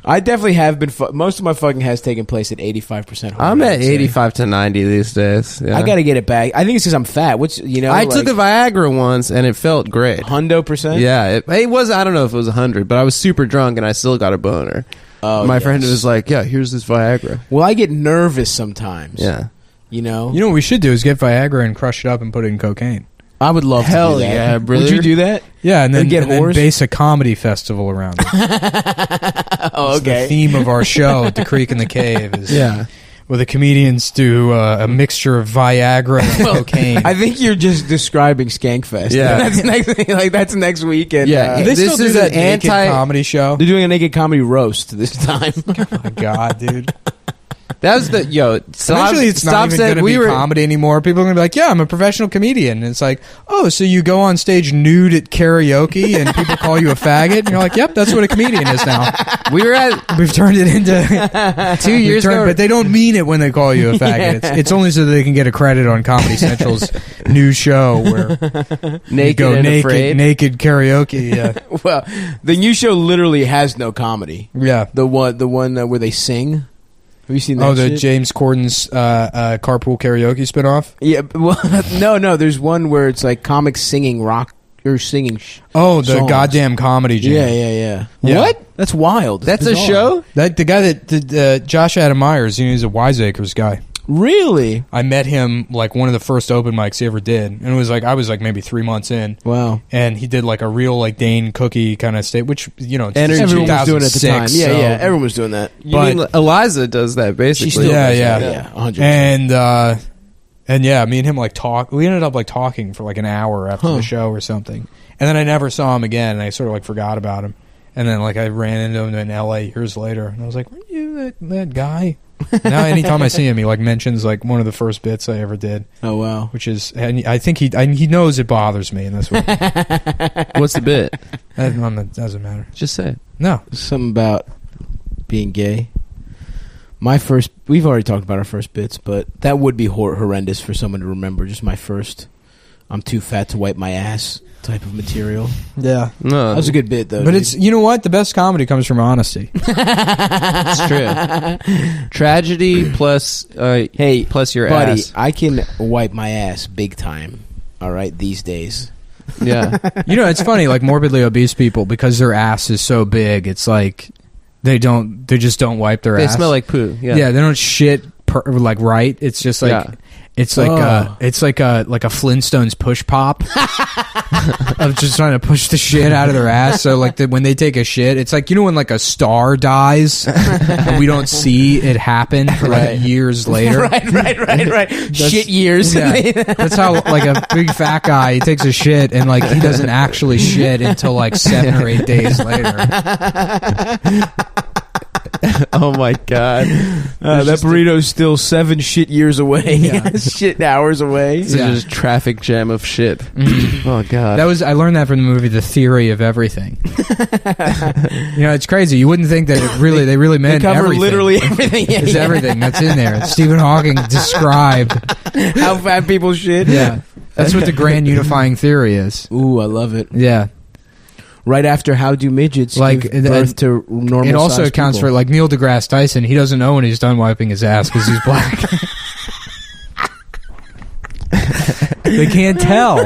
I definitely have been. Most of my fucking has taken place at 85%. I'm at 85 to 90 these days. Yeah. I got to get it back. I think it's because I'm fat. I took a Viagra once and it felt great. 100%? Yeah. It was. I don't know if it was 100, but I was super drunk and I still got a boner. Oh, my friend was like, "Yeah, here's this Viagra." Well, I get nervous sometimes. Yeah. You know what we should do is get Viagra and crush it up and put it in cocaine. I would love to do that. Yeah, brother. Would you do that? Yeah, and then base a comedy festival around it. Oh, okay. The theme of our show at the Creek in the Cave is where the comedians do a mixture of Viagra and cocaine. I think you're just describing Skankfest. Yeah, that's next week. And, this is an anti-comedy show. They're doing a naked comedy roast this time. Oh my God, dude. That was eventually it's not even going to be comedy anymore. People are going to be like, "Yeah, I'm a professional comedian." And it's like, "Oh, so you go on stage nude at karaoke and people call you a faggot?" And you're like, "Yep, that's what a comedian is now." We've turned it into 2 years ago, but they don't mean it when they call you a faggot. It's only so that they can get a credit on Comedy Central's new show where naked karaoke. Yeah. Well, the new show literally has no comedy. Yeah, the one where they sing. Have you seen that? The James Corden's Carpool Karaoke spinoff? Yeah, well, no. There's one where it's like comics singing rock or singing. The songs. goddamn comedy jam. Yeah. What? That's wild. That's a show. That the guy that did Josh Adam Myers. He's a Wiseacres guy. Really? I met him like one of the first open mics he ever did, and it was like I was like maybe 3 months in. Wow! And he did like a real like Dane Cookie kind of state, which everyone was doing at the time. Yeah, everyone was doing that. You mean Eliza does that basically? She still does that. 100%. And yeah, me and him like talk. We ended up like talking for like an hour after the show or something, and then I never saw him again, and I sort of like forgot about him. And then like I ran into him in L.A. years later, and I was like, "Weren't you that guy?" Now anytime I see him, he like mentions like one of the first bits I ever did. Oh wow! Which is, and I think he knows it bothers me, and that's what. What's the bit? That doesn't matter. Just say it. No, something about being gay. We've already talked about our first bits, but that would be horrendous for someone to remember. Just my first. I'm too fat to wipe my ass. type of material. Yeah. No, That was a good bit, though. But dude. it's, you know what? The best comedy comes from honesty. it's true. Tragedy plus hey, plus your buddy, ass. I can wipe my ass big time. All right, these days. Yeah. You know, it's funny, like morbidly obese people, because their ass is so big, it's like they just don't wipe their They ass. smell like poo. Yeah. Yeah, they don't shit like right. It's just like Yeah. it's like a Flintstones push pop of just trying to push the shit out of their ass. So like when they take a shit, it's like, you know, when like a star dies and we don't see it happen for like years later. right. Shit years. Yeah, that's how like a big fat guy, he takes a shit and like he doesn't actually shit until like 7 or 8 days later. Oh my god. That burrito's still 7 shit years away. Yeah. Shit hours away. It's just a traffic jam of shit. Oh god. I learned that from the movie The Theory of Everything. You know, it's crazy. You wouldn't think that they really They meant cover everything. literally everything. Yeah, It's everything that's in there. Stephen Hawking described. How fat people shit. Yeah, that's what the grand unifying theory is. Ooh, I love it. Yeah, Right after how do midgets like give birth to normal? it also sized accounts people. for like Neil deGrasse Tyson. He doesn't know when he's done wiping his ass because he's black. They can't tell.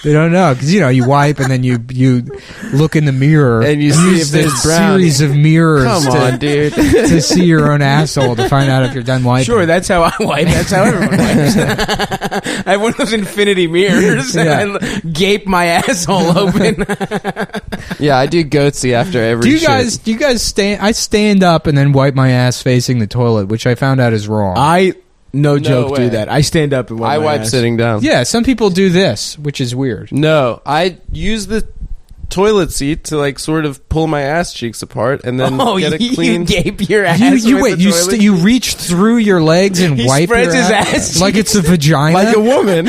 They don't know because, you know, you wipe and then you look in the mirror And you see use if there's this brown. series of mirrors Come on, dude. to see your own asshole to find out if you're done wiping. Sure, that's how I wipe. That's how everyone wipes. I have one of those infinity mirrors and I gape my asshole open. Yeah, I do goatsy after every Do you shit. guys stand? I stand up and then wipe my ass facing the toilet, which I found out is wrong. No joke, way. do that. I stand up and wipe I my wipe ass. sitting down. Yeah, some people do this, which is weird. No, I use the toilet seat to like sort of pull my ass cheeks apart and then get a clean. You gape your ass. You with the toilet? you reach through your legs and He wipe spreads your his ass ass like it's a vagina. Like a woman.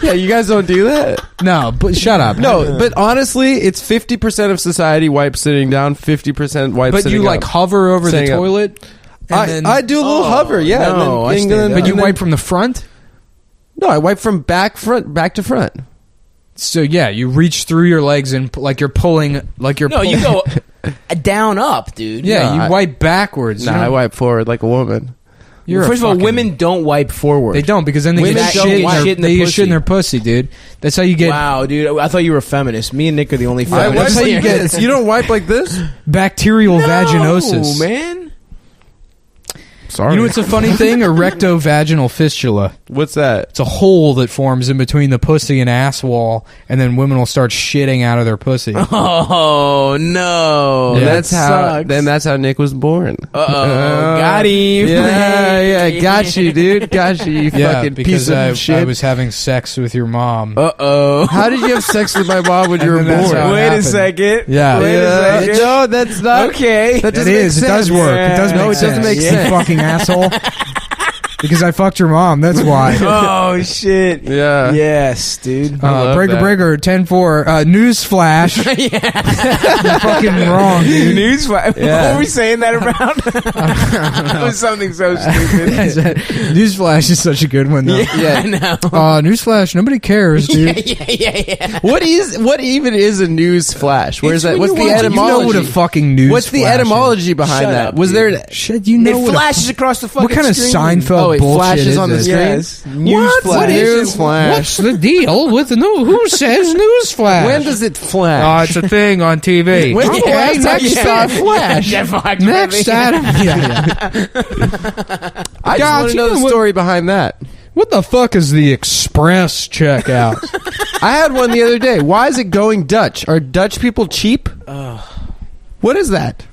Yeah, you guys don't do that. No, but shut up. No, but honestly, it's 50% of society wipes sitting down, 50% wipes but sitting you like up. hover over the Sitting up. toilet. And then, I do a little hover, yeah. no, I and stand then, up. but you and then- wipe from the front. No, I wipe from back to front. So yeah, you reach through your legs and like you're pulling, like you're. No, you go down up, dude. Yeah, No, you I- wipe backwards. Nah, you know? I wipe forward like a woman. You're First a of all, fucking- women don't wipe forward. They don't, because then they Women get don't shit in get their, shit in the they get pussy. shit in their pussy, dude. That's how you get Wow, dude. I thought you were a feminist. Me and Nick are the only I wipe feminists. like here. this. You don't wipe like this? bacterial vaginosis. No, man. Sorry. You know what's a funny thing? Erectovaginal fistula. What's that? It's a hole that forms in between the pussy and ass wall, and then women will start shitting out of their pussy. Oh no. Yeah, That's how. sucks. Then that's how Nick was born. Got him. Yeah, got you, dude. Got you. You Yeah, fucking because piece of shit. I was having sex with your mom. Uh-oh. How did you have sex with my mom when you were And then that's born? how it Wait happened. a second. Yeah. Wait a second. No, that's not. Okay. That It doesn't make is. It does sense. work. It does Yeah. make No, it sense. doesn't make You sense. fucking asshole. Because I fucked your mom. That's why. Oh shit. Yeah. Yes, dude. love Breaker that. Breaker 10-4. Newsflash. You're fucking wrong, dude. Newsflash. Yeah. What were we saying that about? That was something so stupid. Newsflash is such a good one, though. Yeah, I know. Newsflash. Nobody cares, dude. Yeah. What even is a news flash? Where's that? What's the You etymology? know what a fucking news What's the flash is. etymology behind Shut that? up, Was dude. there? Shit, you know It what flashes across the fucking what kind of screen. Seinfeld Oh, it bullshit flashes is on the this? screen? Yes. What? Newsflash. News flash. What's the deal with the new? Who says newsflash? When does it flash? it's a thing on TV. When the last time you saw a flash? Jeff Fox, Next baby. Adam. Yeah. I just God, want to you know the know what- story behind that. What the fuck is the express checkout? I had one the other day. Why is it going Dutch? Are Dutch people cheap? What is that?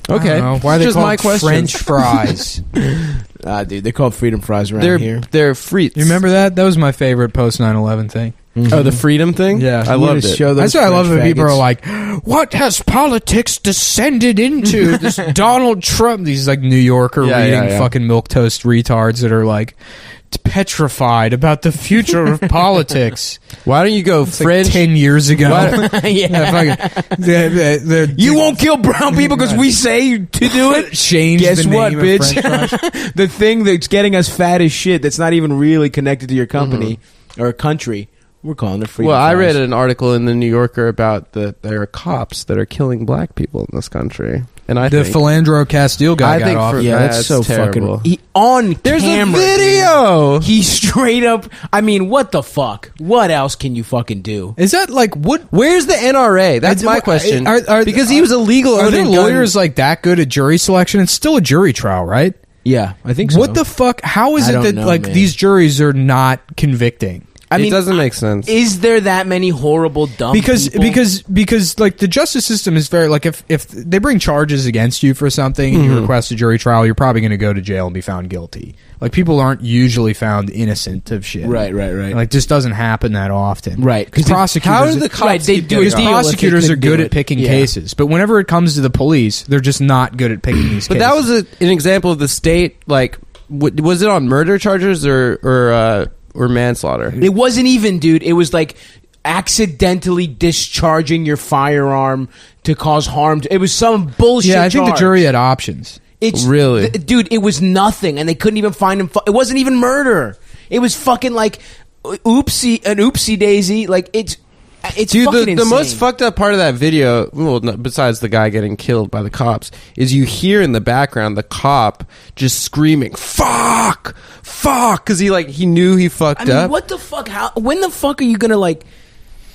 Okay, I don't know. Why are they just called my question. French fries? Dude, they're called freedom fries around here. They're frites. You remember that? That was my favorite post 9/11 thing. Oh, the freedom thing. Yeah. I You loved wanna it. show those That's why I love French when people faggots. are like, "What has politics descended into?" This Donald Trump. These like New Yorker Yeah, reading yeah. fucking milquetoast retards that are like petrified about the future of politics. Why don't you go It's like French? 10 years ago. Why- Yeah, fucking- You won't kill brown people because we say to do it? change. Guess the what, name of bitch? French fries. The thing that's getting us fat as shit that's not even really connected to your company or country We're calling it freedom. Well, I read fries. an article in the New Yorker about that there are cops that are killing black people in this country, and I The think Philandro Castile guy I got think off. for- Yeah, that's so terrible. fucking. On There's camera, a video. dude. He straight up. I mean, what the fuck? What else can you fucking do? Is that like what? Where's the NRA? That's my question. Because he was illegal. Are there owning lawyers guns. like that good at jury selection? It's still a jury trial, right? Yeah, I think so. What the fuck? How is I it don't that know, like man. these juries are not convicting? I mean, it doesn't make sense. Is there that many horrible dumb Because people? like the justice system is very like if they bring charges against you for something and you request a jury trial, you're probably going to go to jail and be found guilty. Like people aren't usually found innocent of shit. Right. Like this doesn't happen that often. Right. Because prosecutors, How do the cops Right, they keep do getting it. because off? deal if they prosecutors are couldn't do good it. at picking Yeah. cases, but whenever it comes to the police, they're just not good at picking these But cases. that was an example of the state. Like, was it on murder charges or manslaughter? It wasn't even, dude. It was like accidentally discharging your firearm to cause harm. It was some bullshit. yeah, I think the charge. jury had options. It's Really? dude. It was nothing, and they couldn't even find him. It wasn't even murder. It was fucking like an oopsie daisy. Like it's Dude, fucking the most insane. fucked up part of that video, well, besides the guy getting killed by the cops, is you hear in the background the cop just screaming, "Fuck, fuck," because he knew he fucked I mean, up. what the fuck? When the fuck are you gonna like?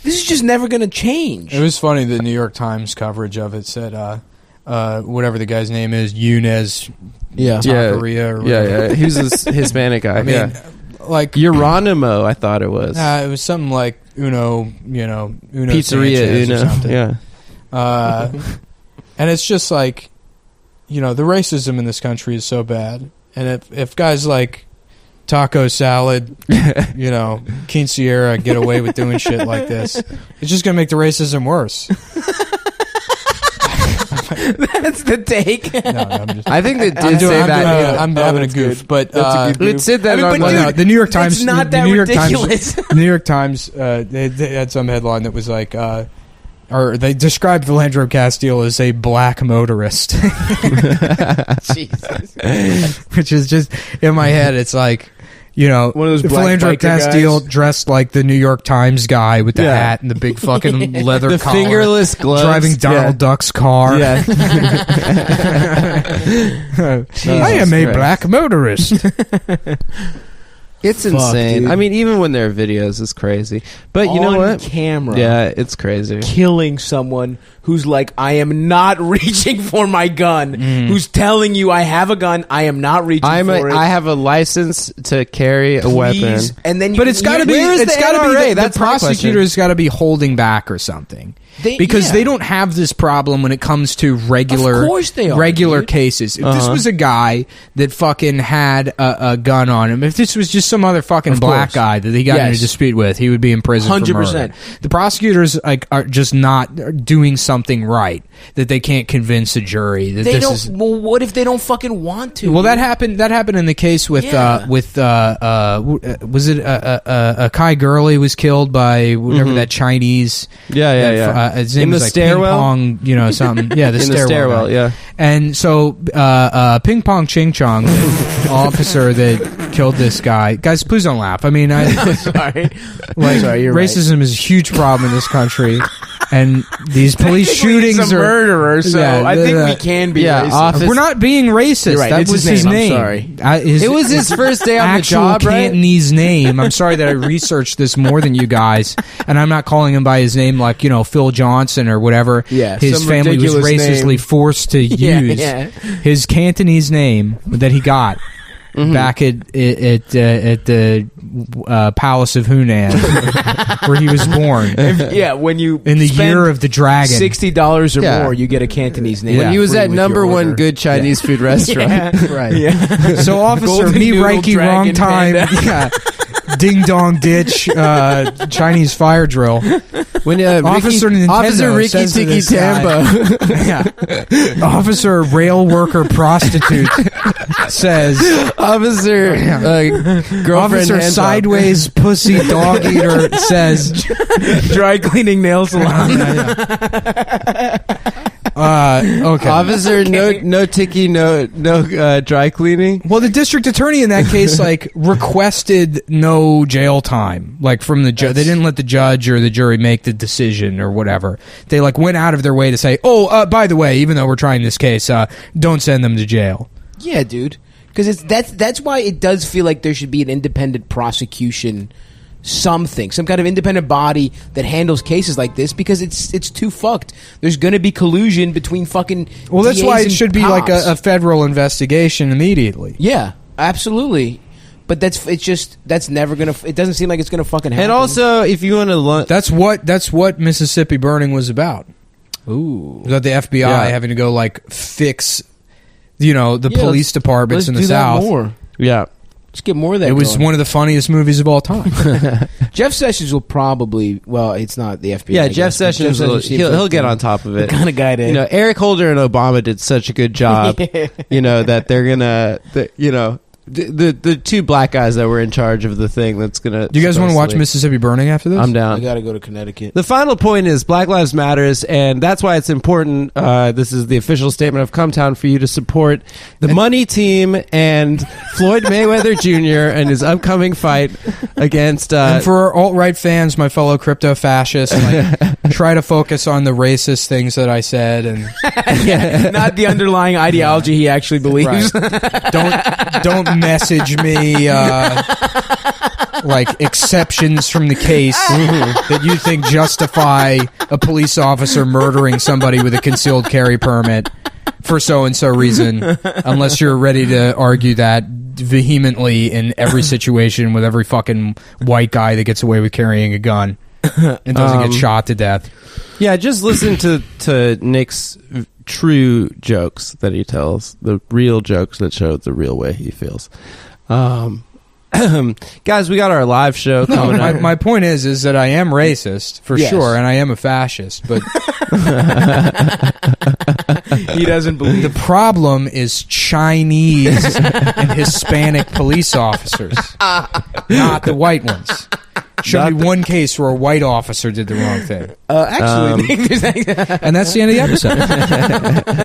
This is just never gonna change. It was funny. The New York Times coverage of it said, whatever the guy's name is, Yunez Yeah. Taqueria or whatever. Yeah. He was a Hispanic guy. I mean, yeah. like Geronimo, I thought it was. it was something like Uno Pizzeria Sanchez or Uno. something. Yeah. And it's just like, the racism in this country is so bad. And if guys like taco salad, quinceañera get away with doing shit like this, it's just going to make the racism worse. That's the take. No, I'm just... I think they did say that. I'm having a goof, but It said that on but the- dude, the New York Times. it's not the that New York ridiculous. Times, the New York Times. They had some headline that was like, or they described Philandro Castile as a black motorist, Jesus. which is just in my head. It's like. One of those black Philandro biker Castile guys. dressed like the New York Times guy with the Yeah. hat and the big fucking leather The collar, fingerless gloves. driving Donald Duck's car. Yeah. I am a Christ. black motorist. It's Fuck, insane. dude. I mean, even when there are videos, it's crazy. But you know On what? camera. Yeah, it's crazy. Killing someone who's like, I am not reaching for my gun. Who's telling you I have a gun, I am not reaching for it. I have a license to carry a weapon. Please. And then you But it's got to be. Where is It's the got to be. NRA? The That's my prosecutor's got to be holding back or something. Because they don't have this problem when it comes to regular, Of course they are, regular dude. cases. If this was a guy that fucking had a gun on him, if this was just some other fucking Of black course. guy that he got in a Yes. dispute with, he would be in prison for 100%. murder. The prosecutors are just not doing something right that they can't convince a jury that They this don't. is. Well, what if they don't fucking want to? Well, that happened. That happened in the case with Yeah. was it Kai Gurley was killed by whatever that Chinese. Yeah. His name In was the like stairwell? Ping Pong, something. Yeah, the In the stairwell. stairwell, guy. yeah. And so Ping Pong Ching Chong, the officer that killed this guy. Guys, please don't laugh. I mean, Sorry. like Sorry, you're right. racism is a huge problem in this country, and these police Technically, shootings he's a are. murderer, so Yeah, I think the- we can be yeah, racist. office- We're not being racist. You're right. That It's was his his name. name. I'm sorry. It was his first day on the actual job, right? Cantonese name. I'm sorry that I researched this more than you guys, and I'm not calling him by his name like Phil Johnson or whatever. Yeah, his some family was ridiculous racistly name. forced to Yeah, use yeah. his Cantonese name that he got back at the Palace of Hunan, where he was born Yeah, when you in the spend year of the dragon. $60 or Yeah. more, you get a Cantonese name. When he was free at with your number one order. good Chinese food restaurant. Yeah. Right. Yeah. So, officer, Golden me noodle Reiki, dragon wrong time. panda. Yeah. Ding dong ditch, Chinese fire drill. When Officer Nintendo Officer Ricky says to Tiki this guy- Tambo. Yeah. Officer rail worker prostitute says, Officer girlfriend Officer hands up. sideways pussy dog eater says, Dry cleaning nail salon. Okay. Officer, no ticky, no dry cleaning. Well, the district attorney in that case, like, requested no jail time, like, from the judge. They didn't let the judge or the jury make the decision or whatever. They, like, went out of their way to say, by the way, even though we're trying this case, don't send them to jail. Yeah, dude. Because that's why it does feel like there should be an independent prosecution, some kind of independent body that handles cases like this, because it's too fucked. There's going to be collusion between fucking. Well, that's DAs why it and should be like cops. a federal investigation immediately. Yeah, absolutely. But that's never gonna. It doesn't seem like it's gonna fucking happen. And also, if you want to, that's what Mississippi burning was about. Ooh, About the FBI having to go like fix, the police departments in the South. More. Yeah. Let's get more of that. It was one of the funniest movies of all time. Jeff Sessions will probably. Well, it's not the FBI. Yeah, Jeff Sessions he'll get on top of it. The kind of guy to. Eric Holder and Obama did such a good job. That they're gonna. The two black guys that were in charge of the thing that's gonna. Do you guys want to watch Mississippi Burning after this? I'm down. I gotta go to Connecticut. The final point is Black Lives Matters, and that's why it's important. This is the official statement of Cum Town for you to support the Money Team and Floyd Mayweather Jr. and his upcoming fight against. And for alt-right fans, my fellow crypto fascists, try to focus on the racist things that I said, and not the underlying ideology he actually believes. Right. Don't message me like exceptions from the case that you think justify a police officer murdering somebody with a concealed carry permit for so and so reason, unless you're ready to argue that vehemently in every situation with every fucking white guy that gets away with carrying a gun and doesn't get shot to death. Yeah, just listen to Nick's true jokes that he tells, the real jokes that show the real way he feels. Guys, we got our live show coming up. My point is that I am racist for sure, and I am a fascist, but he doesn't believe. The problem is Chinese and Hispanic police officers, not the white ones. Show me one case where a white officer did the wrong thing. Actually, and that's the end of the episode.